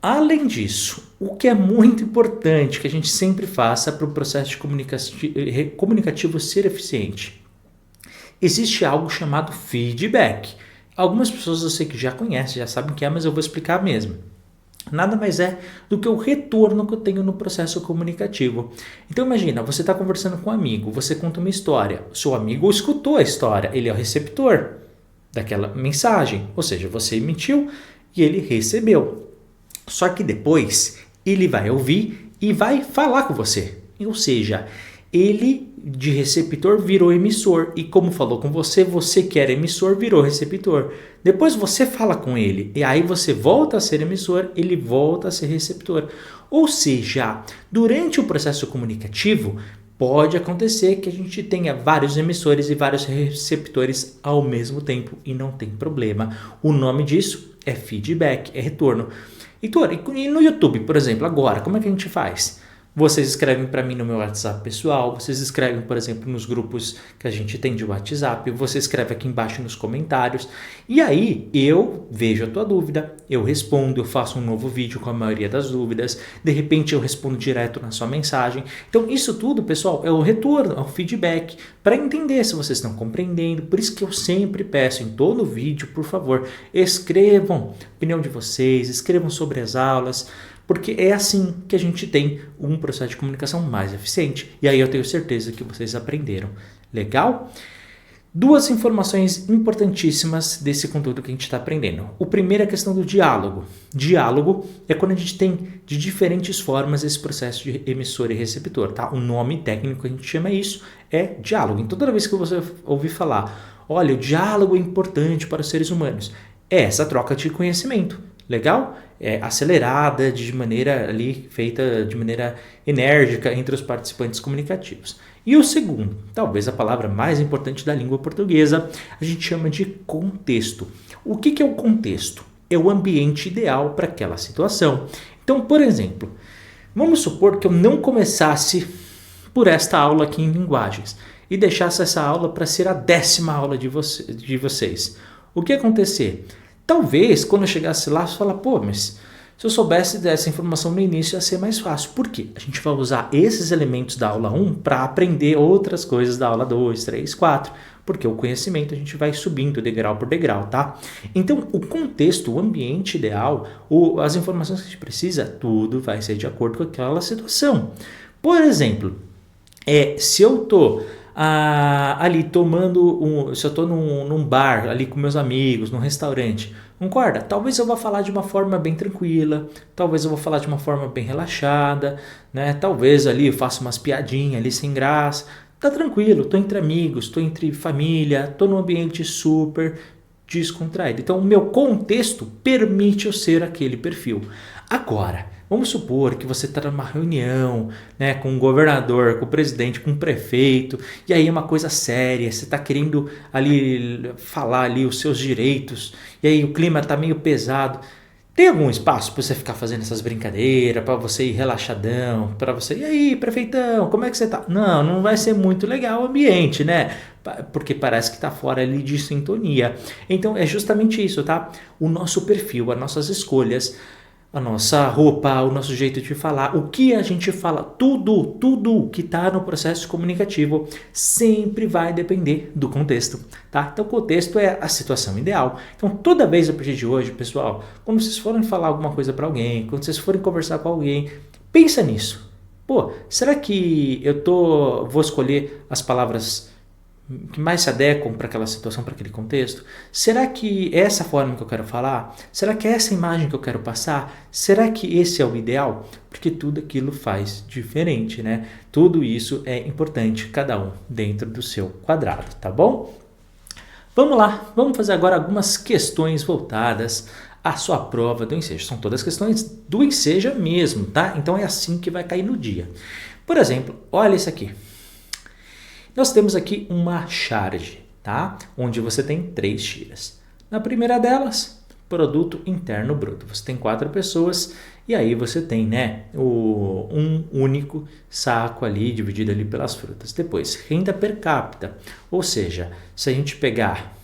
Além disso, o que é muito importante que a gente sempre faça para o processo comunicativo ser eficiente, existe algo chamado feedback. Algumas pessoas eu sei que já conhecem, já sabem o que é, mas eu vou explicar mesmo. Nada mais é do que o retorno que eu tenho no processo comunicativo. Então imagina, você está conversando com um amigo, você conta uma história, o seu amigo escutou a história, ele é o receptor daquela mensagem, ou seja, você emitiu e ele recebeu. Só que depois ele vai ouvir e vai falar com você, ou seja, ele de receptor virou emissor e como falou com você, você que era emissor virou receptor. Depois você fala com ele e aí você volta a ser emissor, ele volta a ser receptor. Ou seja, durante o processo comunicativo pode acontecer que a gente tenha vários emissores e vários receptores ao mesmo tempo e não tem problema. O nome disso é feedback, é retorno. Heitor, e no YouTube, por exemplo, agora, como é que a gente faz? Vocês escrevem para mim no meu WhatsApp pessoal, vocês escrevem, por exemplo, nos grupos que a gente tem de WhatsApp, você escreve aqui embaixo nos comentários, e aí eu vejo a tua dúvida, eu respondo, eu faço um novo vídeo com a maioria das dúvidas, de repente eu respondo direto na sua mensagem. Então isso tudo, pessoal, é o retorno, é o feedback, para entender se vocês estão compreendendo. Por isso que eu sempre peço em todo vídeo, por favor, escrevam a opinião de vocês, escrevam sobre as aulas, porque é assim que a gente tem um processo de comunicação mais eficiente. E aí eu tenho certeza que vocês aprenderam. Legal? Duas informações importantíssimas desse conteúdo que a gente está aprendendo. O primeiro é a questão do diálogo. Diálogo é quando a gente tem de diferentes formas esse processo de emissor e receptor, tá? O nome técnico que a gente chama isso é diálogo. Então toda vez que você ouvir falar, olha, o diálogo é importante para os seres humanos, é essa troca de conhecimento. Legal? É acelerada, de maneira ali, feita de maneira enérgica entre os participantes comunicativos. E o segundo, talvez a palavra mais importante da língua portuguesa, a gente chama de contexto. O que é o contexto? É o ambiente ideal para aquela situação. Então, por exemplo, vamos supor que eu não começasse por esta aula aqui em linguagens e deixasse essa aula para ser a 10ª aula de vocês. O que ia acontecer? Talvez, quando eu chegasse lá, você fala, pô, mas se eu soubesse dessa informação no início ia ser mais fácil. Por quê? A gente vai usar esses elementos da aula 1 para aprender outras coisas da aula 2, 3, 4, porque o conhecimento a gente vai subindo degrau por degrau, tá? Então, o contexto, o ambiente ideal, as informações que a gente precisa, tudo vai ser de acordo com aquela situação. Por exemplo, se eu estou ali tomando, se eu estou num bar ali com meus amigos, num restaurante, concorda? Talvez eu vá falar de uma forma bem tranquila, talvez eu vou falar de uma forma bem relaxada, né? Talvez ali eu faça umas piadinhas ali sem graça. Tá tranquilo, tô entre amigos, tô entre família, tô num ambiente super descontraído. Então, o meu contexto permite eu ser aquele perfil. Agora, vamos supor que você está numa reunião, né, com um governador, com o presidente, com o prefeito, e aí é uma coisa séria, você está querendo ali falar ali os seus direitos, e aí o clima está meio pesado. Tem algum espaço para você ficar fazendo essas brincadeiras, para você ir relaxadão, para você, e aí, prefeitão, como é que você tá? Não, não vai ser muito legal o ambiente, né? Porque parece que tá fora ali de sintonia. Então é justamente isso, tá? O nosso perfil, as nossas escolhas, a nossa roupa, o nosso jeito de falar, o que a gente fala, tudo que está no processo comunicativo sempre vai depender do contexto, tá? Então o contexto é a situação ideal. Então toda vez a partir de hoje, pessoal, quando vocês forem falar alguma coisa para alguém, quando vocês forem conversar com alguém, pensa nisso. Pô, será que vou escolher as palavras que mais se adequam para aquela situação, para aquele contexto? Será que é essa forma que eu quero falar? Será que é essa imagem que eu quero passar? Será que esse é o ideal? Porque tudo aquilo faz diferente, né? Tudo isso é importante, cada um dentro do seu quadrado, tá bom? Vamos lá, vamos fazer agora algumas questões voltadas à sua prova do Enseja. São todas questões do Enseja mesmo, tá? Então é assim que vai cair no dia. Por exemplo, olha isso aqui. Nós temos aqui uma charge, tá? Onde você tem 3 tiras. Na primeira delas, produto interno bruto. Você tem 4 pessoas e aí você tem, né, um único saco ali, dividido ali pelas frutas. Depois, renda per capita. Ou seja, se a gente pegar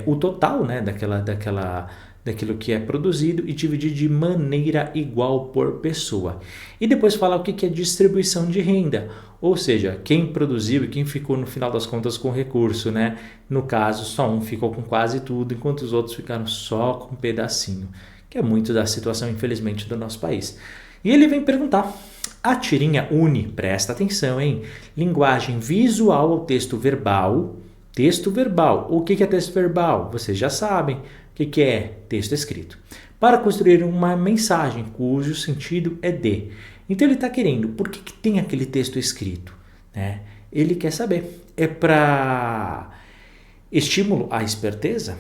o total, né, daquilo que é produzido e dividir de maneira igual por pessoa. E depois falar o que é distribuição de renda, ou seja, quem produziu e quem ficou no final das contas com recurso, né? No caso, só um ficou com quase tudo, enquanto os outros ficaram só com um pedacinho, que é muito da situação, infelizmente, do nosso país. E ele vem perguntar, a tirinha une, presta atenção, hein? Linguagem visual ao texto verbal. Texto verbal. O que é texto verbal? Vocês já sabem. O que é texto escrito? Para construir uma mensagem cujo sentido é de. Então ele está querendo, por que tem aquele texto escrito? Né? Ele quer saber. É para estímulo à esperteza?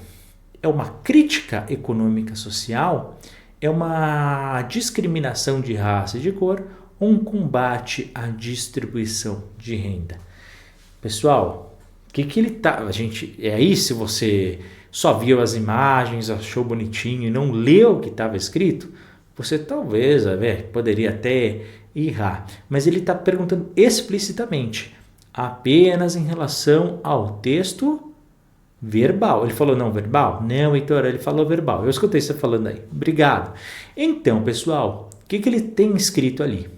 É uma crítica econômica social? É uma discriminação de raça e de cor? Ou um combate à distribuição de renda? Pessoal, o que ele tá... aí se você só viu as imagens, achou bonitinho e não leu o que estava escrito, você talvez poderia até errar. Mas ele está perguntando explicitamente, apenas em relação ao texto verbal. Ele falou não verbal? Não, Heitor, ele falou verbal. Eu escutei você falando aí. Obrigado. Então, pessoal, o que ele tem escrito ali?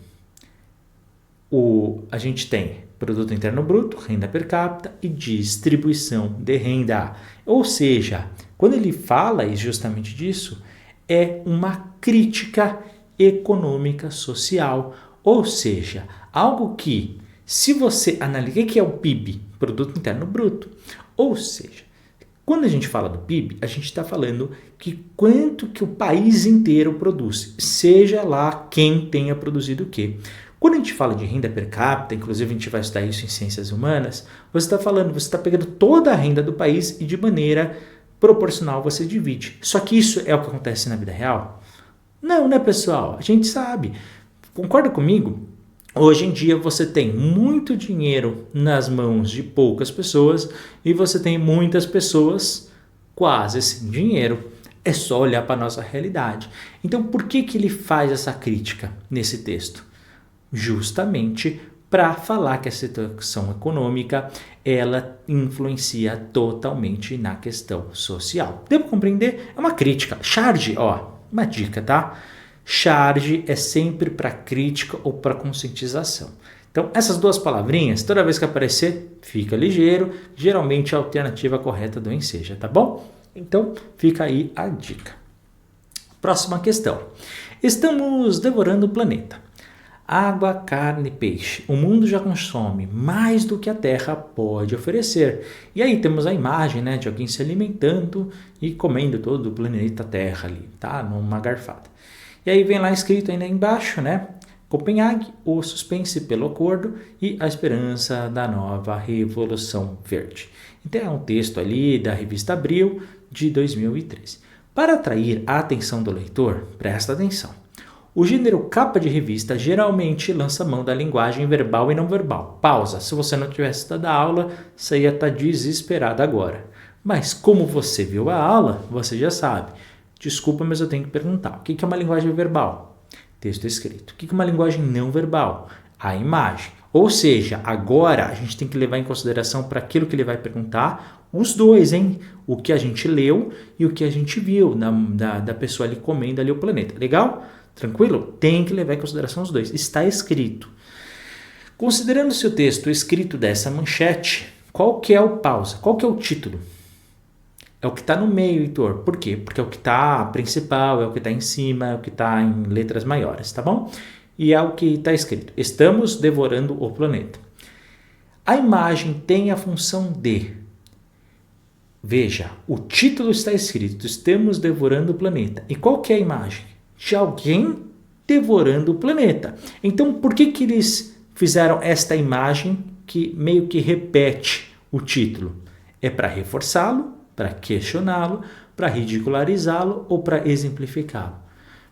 A gente tem produto interno bruto, renda per capita e distribuição de renda. Ou seja, quando ele fala justamente disso, é uma crítica econômica social. Ou seja, algo que, se você analisa, o que é o PIB? Produto interno bruto. Ou seja, quando a gente fala do PIB, a gente está falando que quanto que o país inteiro produz, seja lá quem tenha produzido o quê. Quando a gente fala de renda per capita, inclusive a gente vai estudar isso em ciências humanas, você está pegando toda a renda do país e de maneira proporcional você divide. Só que isso é o que acontece na vida real? Não, né, pessoal? A gente sabe. Concorda comigo? Hoje em dia você tem muito dinheiro nas mãos de poucas pessoas e você tem muitas pessoas quase sem dinheiro. É só olhar para a nossa realidade. Então, por que ele faz essa crítica nesse texto? Justamente para falar que a situação econômica ela influencia totalmente na questão social. Devo compreender? É uma crítica. Charge, uma dica, tá? Charge é sempre para crítica ou para conscientização. Então, essas duas palavrinhas, toda vez que aparecer, fica ligeiro. Geralmente a alternativa correta do Enseja, tá bom? Então, fica aí a dica. Próxima questão. Estamos devorando o planeta. água, carne, peixe. O mundo já consome mais do que a terra pode oferecer. E aí temos a imagem, né, de alguém se alimentando e comendo todo o planeta Terra ali, tá? Numa garfada. E aí vem lá escrito ainda embaixo, né? Copenhague, o suspense pelo acordo e a esperança da nova Revolução Verde. Então é um texto ali da revista Abril de 2013. Para atrair a atenção do leitor, presta atenção. O gênero capa de revista geralmente lança mão da linguagem verbal e não verbal. Pausa. Se você não tivesse dado a aula, você ia estar desesperado agora. Mas como você viu a aula, você já sabe. Desculpa, mas eu tenho que perguntar. O que é uma linguagem verbal? Texto escrito. O que é uma linguagem não verbal? A imagem. Ou seja, agora a gente tem que levar em consideração para aquilo que ele vai perguntar, os dois, hein? O que a gente leu e o que a gente viu da pessoa ali comendo ali o planeta. Legal? Tranquilo? Tem que levar em consideração os dois. Está escrito. Considerando-se o texto escrito dessa manchete, qual que é o pausa? Qual que é o título? É o que está no meio, Heitor. Por quê? Porque é o que está principal, é o que está em cima, é o que está em letras maiores, tá bom? E é o que está escrito. Estamos devorando o planeta. A imagem tem a função de... Veja, o título está escrito, estamos devorando o planeta. E qual que é a imagem? De alguém devorando o planeta. Então, por que eles fizeram esta imagem que meio que repete o título? É para reforçá-lo, para questioná-lo, para ridicularizá-lo ou para exemplificá-lo?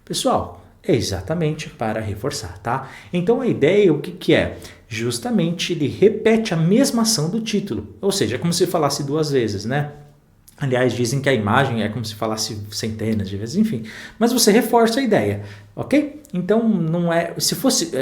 Pessoal, é exatamente para reforçar, tá? Então, a ideia, o que é? Justamente ele repete a mesma ação do título. Ou seja, é como se falasse duas vezes, né? Aliás, dizem que a imagem é como se falasse centenas de vezes, enfim. Mas você reforça a ideia, ok? Então, não é... Se fosse...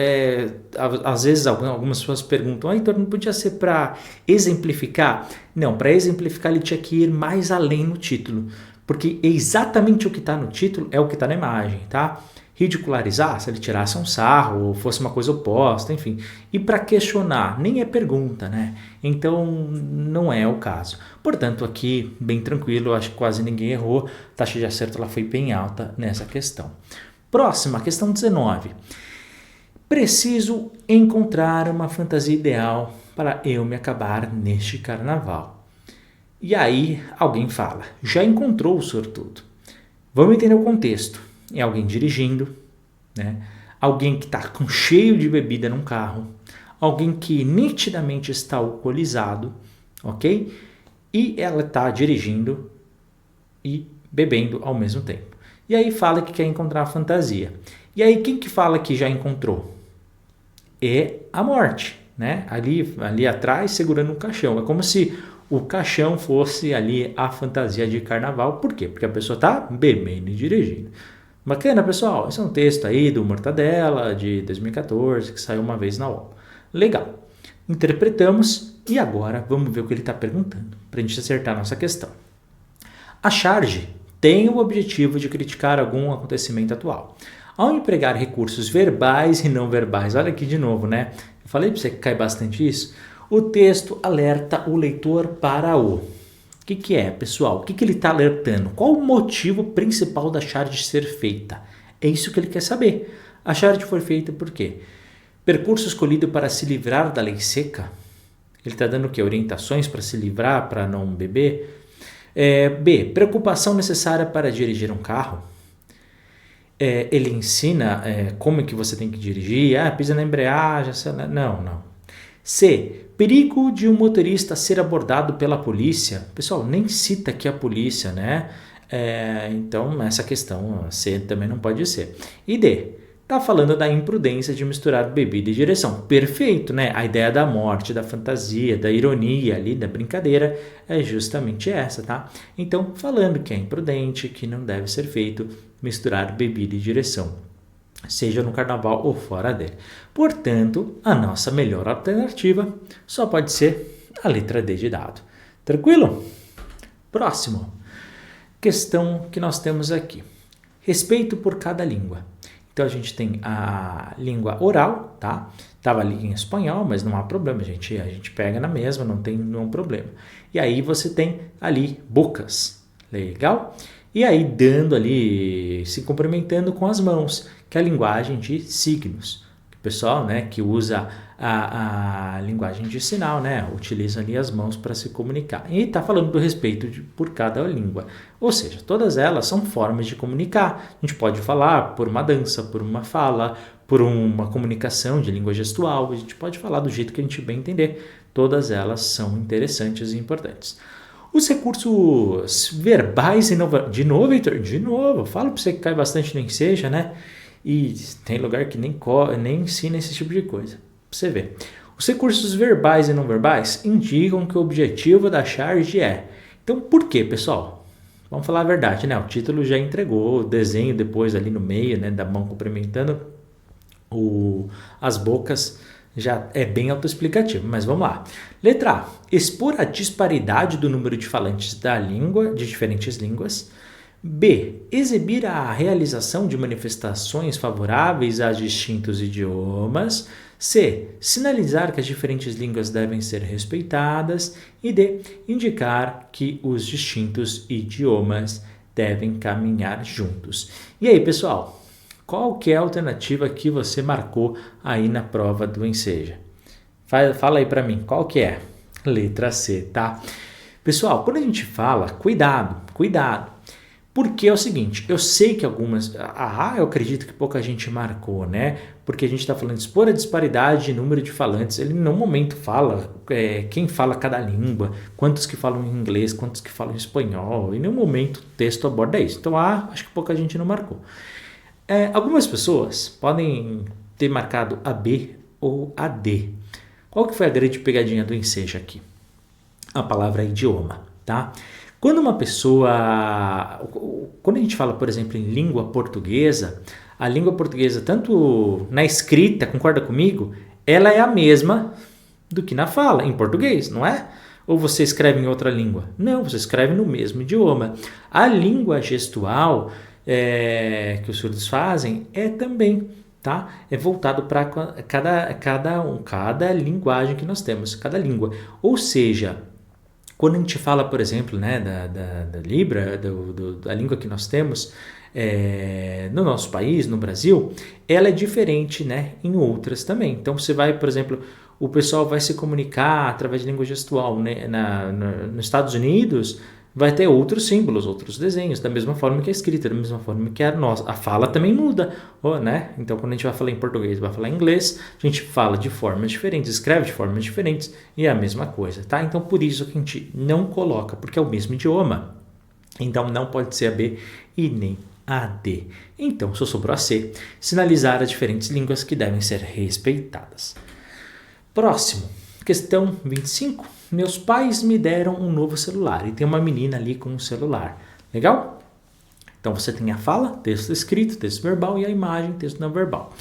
às vezes, algumas pessoas perguntam, então não podia ser para exemplificar? Não, para exemplificar ele tinha que ir mais além no título. Porque exatamente o que está no título é o que está na imagem, tá? Ridicularizar, se ele tirasse um sarro ou fosse uma coisa oposta, enfim. E para questionar, nem é pergunta, né? Então, não é o caso. Portanto, aqui, bem tranquilo, acho que quase ninguém errou. A taxa de acerto ela foi bem alta nessa questão. Próxima, questão 19. Preciso encontrar uma fantasia ideal para eu me acabar neste carnaval. E aí, alguém fala, já encontrou o sortudo. Vamos entender o contexto. É alguém dirigindo, né? Alguém que está cheio de bebida num carro, alguém que nitidamente está alcoolizado, ok? E ela está dirigindo e bebendo ao mesmo tempo. E aí fala que quer encontrar a fantasia. E aí quem que fala que já encontrou? É a morte, né? Ali atrás segurando um caixão. É como se o caixão fosse ali a fantasia de carnaval. Por quê? Porque a pessoa está bebendo e dirigindo. Bacana, pessoal? Esse é um texto aí do Mortadela, de 2014, que saiu uma vez na UOL. Legal. Interpretamos e agora vamos ver o que ele está perguntando, para a gente acertar a nossa questão. A charge tem o objetivo de criticar algum acontecimento atual. Ao empregar recursos verbais e não verbais, olha aqui de novo, né? Eu falei para você que cai bastante isso. O texto alerta o leitor para o... O que é, pessoal? O que ele está alertando? Qual o motivo principal da charge ser feita? É isso que ele quer saber. A charge foi feita por quê? Percurso escolhido para se livrar da lei seca? Ele está dando o quê? Orientações para se livrar, para não beber? B. Preocupação necessária para dirigir um carro? Ele ensina como é que você tem que dirigir? Pisa na embreagem? Não. C. Perigo de um motorista ser abordado pela polícia. Pessoal, nem cita aqui a polícia, né? Então, essa questão C também não pode ser. E D. Está falando da imprudência de misturar bebida e direção. Perfeito, né? A ideia da morte, da fantasia, da ironia ali, da brincadeira é justamente essa, tá? Então, falando que é imprudente, que não deve ser feito misturar bebida e direção, seja no carnaval ou fora dele. Portanto, a nossa melhor alternativa só pode ser a letra D de dado. Tranquilo? Próximo. Questão que nós temos aqui. Respeito por cada língua. Então, a gente tem a língua oral, tá? Estava ali em espanhol, mas não há problema, gente. A gente pega na mesma, não tem nenhum problema. E aí você tem ali bocas. Legal? E aí dando ali, se cumprimentando com as mãos, que é a linguagem de signos. O pessoal, né, que usa a linguagem de sinal, né, utiliza ali as mãos para se comunicar. E está falando do respeito por cada língua. Ou seja, todas elas são formas de comunicar. A gente pode falar por uma dança, por uma fala, por uma comunicação de língua gestual. A gente pode falar do jeito que a gente bem entender. Todas elas são interessantes e importantes. Os recursos verbais de novo, Heitor, de novo, falo para você que cai bastante no Enseja, né? E tem lugar que nem ensina esse tipo de coisa. Pra você ver. Os recursos verbais e não verbais indicam que o objetivo da charge é. Então, por quê, pessoal? Vamos falar a verdade, né? O título já entregou, o desenho depois ali no meio, né, da mão cumprimentando as bocas, já é bem autoexplicativo, mas vamos lá. Letra A. Expor a disparidade do número de falantes da língua, de diferentes línguas. B. Exibir a realização de manifestações favoráveis a distintos idiomas. C. Sinalizar que as diferentes línguas devem ser respeitadas. E D. Indicar que os distintos idiomas devem caminhar juntos. E aí, pessoal? Qual que é a alternativa que você marcou aí na prova do Enseja? Fala aí para mim, qual que é? Letra C, tá? Pessoal, quando a gente fala, cuidado. Porque é o seguinte, eu sei que algumas... eu acredito que pouca gente marcou, né? Porque a gente está falando de expor a disparidade de número de falantes. Ele, no momento, fala quem fala cada língua, quantos que falam inglês, quantos que falam espanhol. E, no momento, o texto aborda isso. Então, acho que pouca gente não marcou. Algumas pessoas podem ter marcado a B ou a D. Qual que foi a grande pegadinha do Enseja aqui? A palavra idioma, tá? Quando a gente fala, por exemplo, em língua portuguesa, a língua portuguesa, tanto na escrita, concorda comigo, ela é a mesma do que na fala, em português, não é? Ou você escreve em outra língua? Não, você escreve no mesmo idioma. A língua gestual que os surdos fazem também, tá? É voltado para cada linguagem que nós temos, cada língua. Ou seja, quando a gente fala, por exemplo, né, da Libra, da língua que nós temos no nosso país, no Brasil, ela é diferente, né, em outras também. Então, você vai, por exemplo, o pessoal vai se comunicar através de língua gestual, né, nos Estados Unidos, vai ter outros símbolos, outros desenhos, da mesma forma que a escrita, da mesma forma que a nossa. A fala também muda, né? Então, quando a gente vai falar em português, vai falar em inglês, a gente fala de formas diferentes, escreve de formas diferentes e é a mesma coisa, tá? Então, por isso que a gente não coloca, porque é o mesmo idioma. Então, não pode ser a B e nem a D. Então, só sobrou a C, sinalizar as diferentes línguas que devem ser respeitadas. Próximo, questão 25. Meus pais me deram um novo celular e tem uma menina ali com um celular. Legal? Então você tem a fala, texto escrito, texto verbal e a imagem, texto não verbal.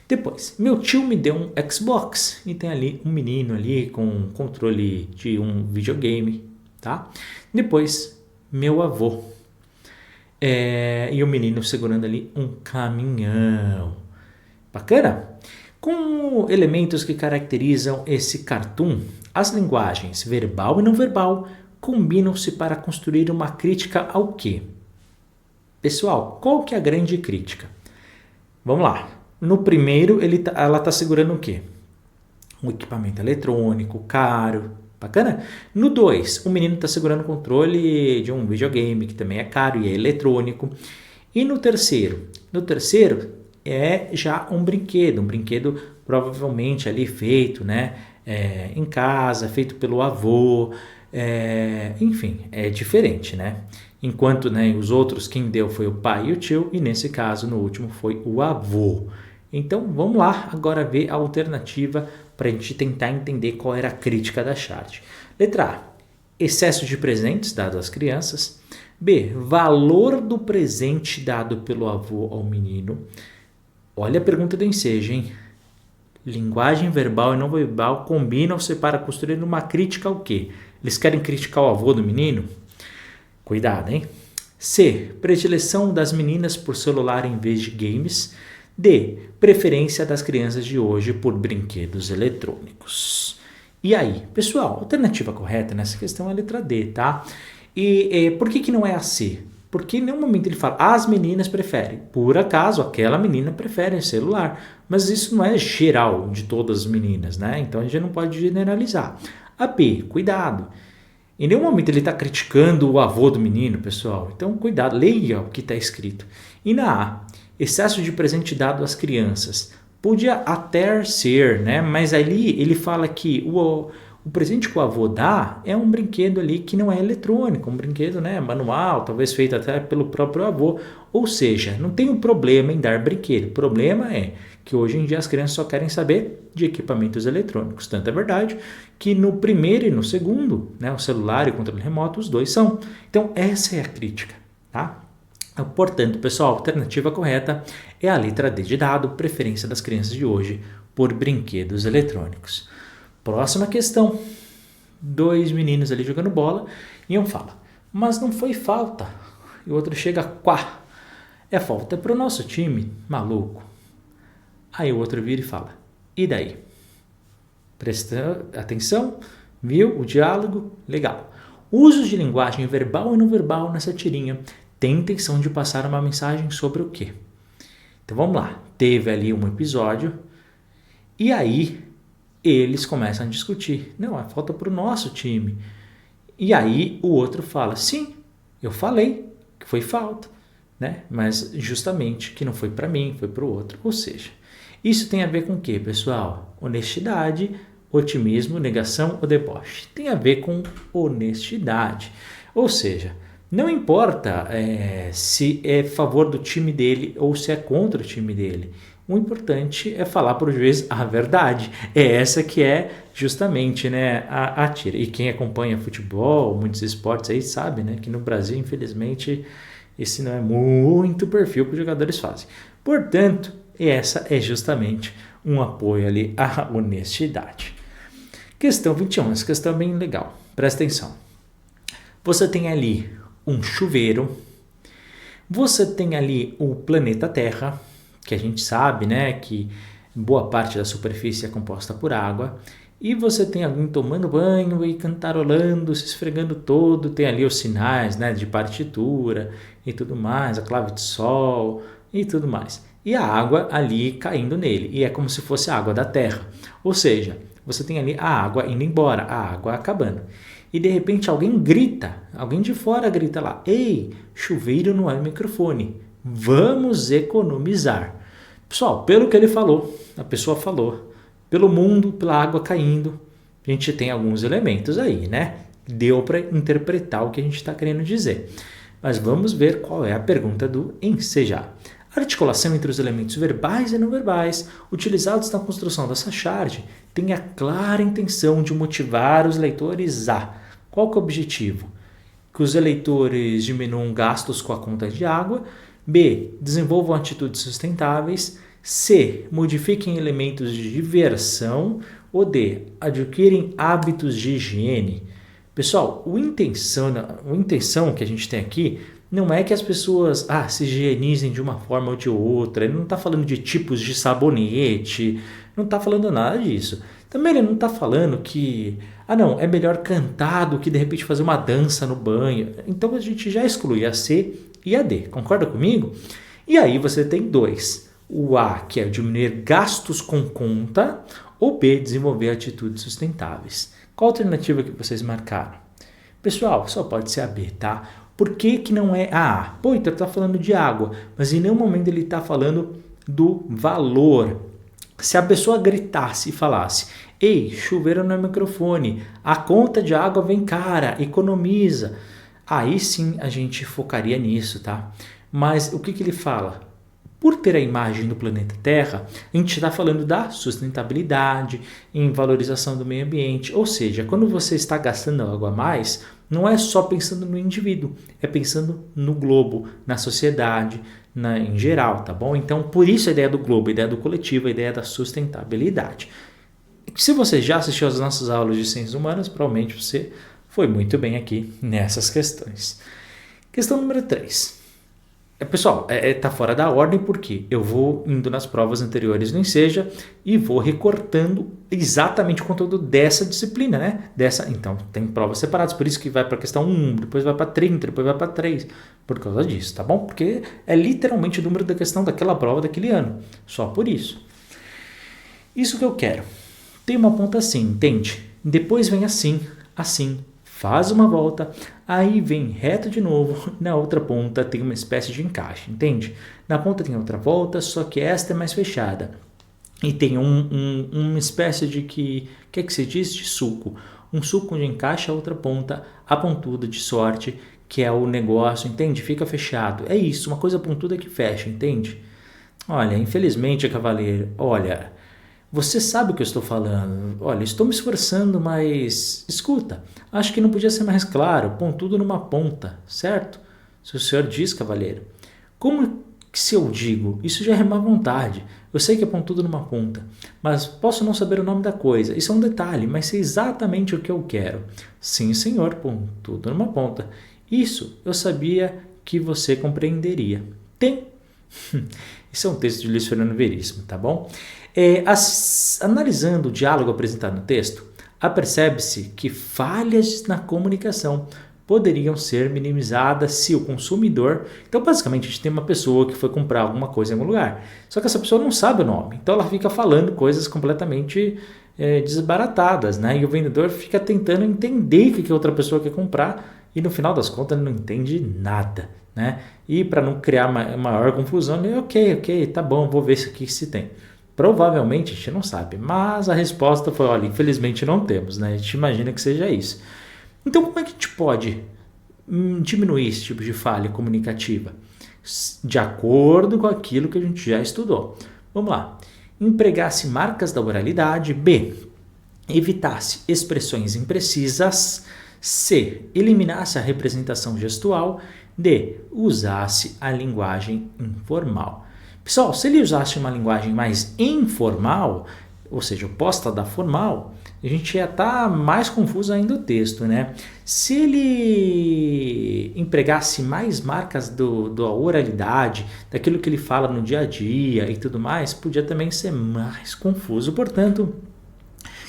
Depois, meu tio me deu um Xbox e tem ali um menino ali com um controle de um videogame, tá? Depois, meu avô e o menino segurando ali um caminhão. Bacana? Com elementos que caracterizam esse cartoon, as linguagens verbal e não verbal combinam-se para construir uma crítica ao quê? Pessoal, qual que é a grande crítica? Vamos lá. No primeiro, ela está segurando o quê? Um equipamento eletrônico, caro, bacana? No 2, o menino está segurando o controle de um videogame, que também é caro e é eletrônico. E no terceiro? No terceiro, é já um brinquedo provavelmente ali feito, né, em casa, feito pelo avô, enfim, é diferente, né? Enquanto, né, os outros, quem deu foi o pai e o tio, e nesse caso, no último, foi o avô. Então, vamos lá agora ver a alternativa para a gente tentar entender qual era a crítica da charge. Letra A, excesso de presentes dado às crianças. B, valor do presente dado pelo avô ao menino. Olha a pergunta do Enseja, hein? Linguagem verbal e não verbal combinam-se para construir uma crítica ao quê? Eles querem criticar o avô do menino? Cuidado, hein? C. Predileção das meninas por celular em vez de games. D. Preferência das crianças de hoje por brinquedos eletrônicos. E aí, pessoal, a alternativa correta nessa questão é a letra D, tá? E por que não é a C? Porque em nenhum momento ele fala, as meninas preferem. Por acaso, aquela menina prefere celular. Mas isso não é geral de todas as meninas, né? Então a gente não pode generalizar. A B, cuidado. Em nenhum momento ele está criticando o avô do menino, pessoal. Então, cuidado, leia o que está escrito. E na A, excesso de presente dado às crianças. Podia até ser, né? Mas ali ele fala que o presente que o avô dá é um brinquedo ali que não é eletrônico, um brinquedo, né, manual, talvez feito até pelo próprio avô. Ou seja, não tem um problema em dar brinquedo. O problema é que hoje em dia as crianças só querem saber de equipamentos eletrônicos. Tanto é verdade que no primeiro e no segundo, né, o celular e o controle remoto, os dois são. Então essa é a crítica, tá? Portanto, pessoal, a alternativa correta é a letra D de dado, preferência das crianças de hoje por brinquedos eletrônicos. Próxima questão. 2 meninos ali jogando bola e um fala, mas não foi falta. E o outro chega, quá, é falta para o nosso time, maluco. Aí o outro vira e fala, e daí? Presta atenção, viu o diálogo? Legal. Usos de linguagem verbal e não verbal nessa tirinha tem intenção de passar uma mensagem sobre o quê? Então vamos lá. Teve ali um episódio e aí eles começam a discutir. Não, é falta para o nosso time. E aí o outro fala, sim, eu falei que foi falta, né? Mas justamente que não foi para mim, foi para o outro. Ou seja, isso tem a ver com o quê, pessoal? Honestidade, otimismo, negação ou deboche. Tem a ver com honestidade. Ou seja, não importa se é a favor do time dele ou se é contra o time dele. O importante é falar para o juiz a verdade. É essa que é justamente, né, a tira. E quem acompanha futebol, muitos esportes aí sabe, né, que no Brasil, infelizmente, esse não é muito perfil que os jogadores fazem. Portanto, essa é justamente um apoio ali à honestidade. Questão 21, essa questão é bem legal. Presta atenção. Você tem ali um chuveiro, você tem ali o planeta Terra, que a gente sabe, né, que boa parte da superfície é composta por água, e você tem alguém tomando banho e cantarolando, se esfregando todo, tem ali os sinais, né, de partitura e tudo mais, a clave de sol e tudo mais. E a água ali caindo nele, e é como se fosse a água da Terra. Ou seja, você tem ali a água indo embora, a água acabando. E de repente alguém grita, alguém de fora grita lá, ei, chuveiro não é microfone, vamos economizar. Pessoal, pelo que ele falou, a pessoa falou, pelo mundo, pela água caindo, a gente tem alguns elementos aí, né? Deu para interpretar o que a gente está querendo dizer. Mas vamos ver qual é a pergunta do ensejar. A articulação entre os elementos verbais e não verbais utilizados na construção dessa charge tem a clara intenção de motivar os leitores a... Qual que é o objetivo? Que os eleitores diminuam gastos com a conta de água. B. Desenvolvam atitudes sustentáveis. C. Modifiquem elementos de diversão. Ou D. Adquirem hábitos de higiene. Pessoal, a intenção que a gente tem aqui não é que as pessoas se higienizem de uma forma ou de outra. Ele não está falando de tipos de sabonete, não está falando nada disso. Também ele não está falando que, é melhor cantar do que de repente fazer uma dança no banho. Então a gente já exclui a C e a D, concorda comigo? E aí você tem 2. O A, que é diminuir gastos com conta, ou B, desenvolver atitudes sustentáveis. Qual a alternativa que vocês marcaram? Pessoal, só pode ser a B, tá? Por que não é a A? Pô, então está falando de água, mas em nenhum momento ele está falando do valor. Se a pessoa gritasse e falasse, ei, chuveiro não é microfone, a conta de água vem cara, economiza, aí sim a gente focaria nisso, tá? Mas o que ele fala? Por ter a imagem do planeta Terra, a gente está falando da sustentabilidade, em valorização do meio ambiente. Ou seja, quando você está gastando água a mais, não é só pensando no indivíduo, é pensando no globo, na sociedade, em geral, tá bom? Então, por isso a ideia do globo, a ideia do coletivo, a ideia da sustentabilidade. Se você já assistiu às nossas aulas de ciências humanas, provavelmente você foi muito bem aqui nessas questões. Questão número 3. Pessoal, tá fora da ordem porque eu vou indo nas provas anteriores no Enseja e vou recortando exatamente o conteúdo dessa disciplina, né? Então, tem provas separadas, por isso que vai para a questão 1, depois vai para 30, depois vai para 3, por causa disso, tá bom? Porque é literalmente o número da questão daquela prova daquele ano, só por isso. Isso que eu quero. Tem uma ponta assim, entende? Depois vem assim, assim, faz uma volta, aí vem reto de novo, na outra ponta tem uma espécie de encaixe, entende? Na ponta tem outra volta, só que esta é mais fechada. E tem uma espécie de que é que se diz? De sulco. Um sulco onde encaixa a outra ponta, a pontuda de sorte, que é o negócio, entende? Fica fechado. É isso, uma coisa pontuda que fecha, entende? Olha, infelizmente, cavaleiro, olha... Você sabe o que eu estou falando. Olha, estou me esforçando, mas escuta, acho que não podia ser mais claro, pontudo numa ponta, certo? Se o senhor diz, cavalheiro. Como que se eu digo? Isso já é má vontade. Eu sei que é pontudo numa ponta, mas posso não saber o nome da coisa. Isso é um detalhe, mas sei exatamente o que eu quero. Sim, senhor, pontudo numa ponta. Isso eu sabia que você compreenderia. Tem. Isso é um texto de Luiz Fernando Veríssimo, tá bom? Analisando o diálogo apresentado no texto, apercebe-se que falhas na comunicação poderiam ser minimizadas se o consumidor... Então, basicamente, a gente tem uma pessoa que foi comprar alguma coisa em algum lugar, só que essa pessoa não sabe o nome, então ela fica falando coisas completamente desbaratadas, né? E o vendedor fica tentando entender o que a outra pessoa quer comprar e, no final das contas, ele não entende nada, né? E para não criar maior confusão, ele, ok, tá bom, vou ver isso aqui se tem. Provavelmente a gente não sabe, mas a resposta foi, olha, infelizmente não temos, né? A gente imagina que seja isso. Então, como é que a gente pode diminuir esse tipo de falha comunicativa? De acordo com aquilo que a gente já estudou. Vamos lá. Empregasse marcas da oralidade. B. Evitasse expressões imprecisas. C. Eliminasse a representação gestual. D. Usasse a linguagem informal. Pessoal, se ele usasse uma linguagem mais informal, ou seja, oposta da formal, a gente ia estar mais confuso ainda o texto, né? Se ele empregasse mais marcas da oralidade, daquilo que ele fala no dia a dia e tudo mais, podia também ser mais confuso, portanto...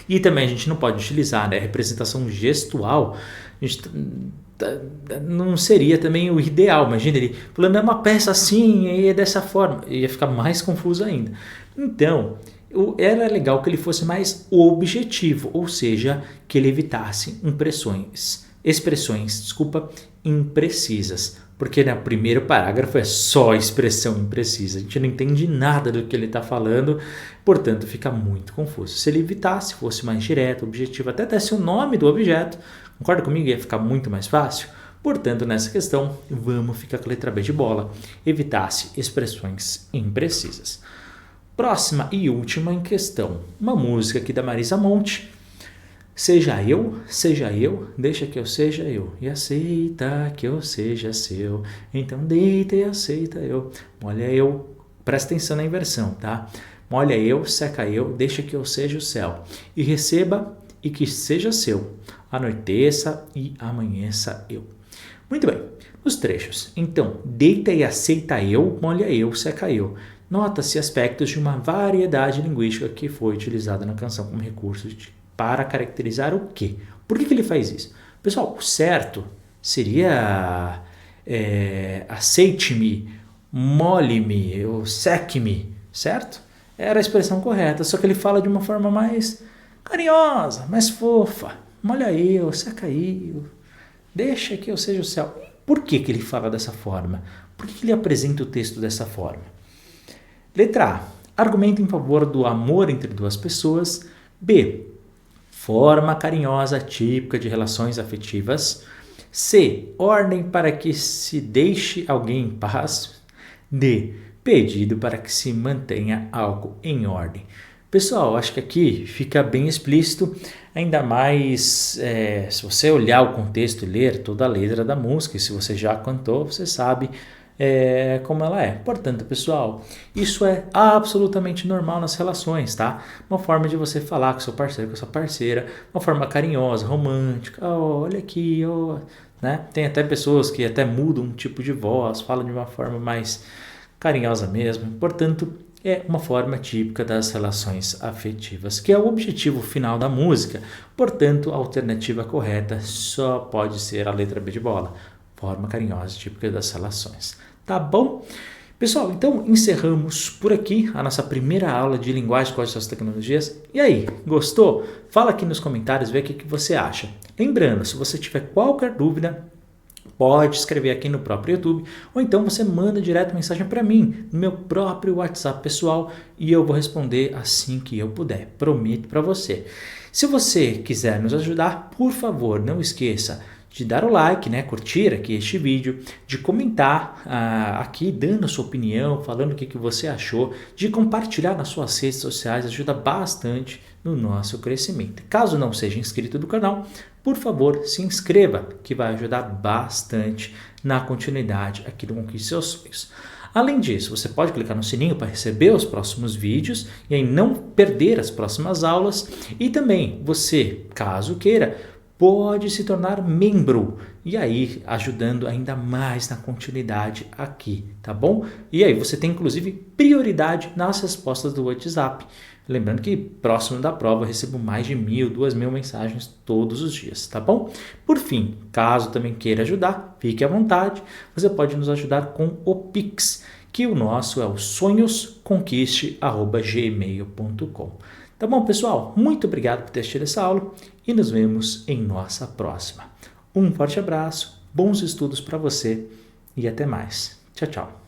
E também a gente não pode utilizar, né, representação gestual, a gente não seria também o ideal. Imagina ele falando, é uma peça assim e é dessa forma, ia ficar mais confuso ainda. Então, era legal que ele fosse mais objetivo, ou seja, que ele evitasse expressões imprecisas, porque no primeiro parágrafo é só expressão imprecisa, a gente não entende nada do que ele está falando, portanto fica muito confuso. Se ele evitasse, fosse mais direto, objetivo, até desse o nome do objeto, concorda comigo? Ia ficar muito mais fácil. Portanto, nessa questão, vamos ficar com a letra B de bola, evitasse expressões imprecisas. Próxima e última em questão, uma música aqui da Marisa Monte. Seja eu, deixa que eu seja eu, e aceita que eu seja seu, então deita e aceita eu, molha eu, presta atenção na inversão, tá? Molha eu, seca eu, deixa que eu seja o céu, e receba e que seja seu, anoiteça e amanheça eu. Muito bem, os trechos, então, deita e aceita eu, molha eu, seca eu. Nota-se aspectos de uma variedade linguística que foi utilizada na canção como recurso para caracterizar o quê? Por que ele faz isso? Pessoal, o certo seria aceite-me, molhe-me, ou seque-me, certo? Era a expressão correta, só que ele fala de uma forma mais carinhosa, mais fofa. Molha eu, seca eu, deixa que eu seja o céu. Por que ele fala dessa forma? Por que ele apresenta o texto dessa forma? Letra A. Argumento em favor do amor entre duas pessoas. B. Forma carinhosa típica de relações afetivas. C. Ordem para que se deixe alguém em paz. D. Pedido para que se mantenha algo em ordem. Pessoal, acho que aqui fica bem explícito, ainda mais se você olhar o contexto e ler toda a letra da música, e se você já cantou, você sabe como ela é. Portanto, pessoal, isso é absolutamente normal nas relações, tá? Uma forma de você falar com seu parceiro, com sua parceira, uma forma carinhosa, romântica. Oh, olha aqui, oh, né? Tem até pessoas que até mudam um tipo de voz, falam de uma forma mais carinhosa mesmo. Portanto, é uma forma típica das relações afetivas, que é o objetivo final da música. Portanto, a alternativa correta só pode ser a letra B de bola, forma carinhosa típica das relações. Tá bom? Pessoal, então encerramos por aqui a nossa primeira aula de linguagem com as tecnologias. E aí, gostou? Fala aqui nos comentários, vê o que você acha. Lembrando, se você tiver qualquer dúvida, pode escrever aqui no próprio YouTube, ou então você manda direto mensagem para mim, no meu próprio WhatsApp pessoal, e eu vou responder assim que eu puder, prometo para você. Se você quiser nos ajudar, por favor, não esqueça de dar o like, né, curtir aqui este vídeo, de comentar aqui, dando a sua opinião, falando o que você achou, de compartilhar nas suas redes sociais, ajuda bastante no nosso crescimento. Caso não seja inscrito do canal, por favor, se inscreva, que vai ajudar bastante na continuidade aqui do Conquiste Seus Sonhos. Além disso, você pode clicar no sininho para receber os próximos vídeos e aí não perder as próximas aulas. E também, você, caso queira, pode se tornar membro e aí ajudando ainda mais na continuidade aqui, tá bom? E aí você tem inclusive prioridade nas respostas do WhatsApp. Lembrando que próximo da prova eu recebo mais de 1.000, 2.000 mensagens todos os dias, tá bom? Por fim, caso também queira ajudar, fique à vontade, você pode nos ajudar com o Pix, que o nosso é o sonhosconquiste@gmail.com. Tá bom, pessoal? Muito obrigado por ter assistido essa aula e nos vemos em nossa próxima. Um forte abraço, bons estudos para você e até mais. Tchau, tchau.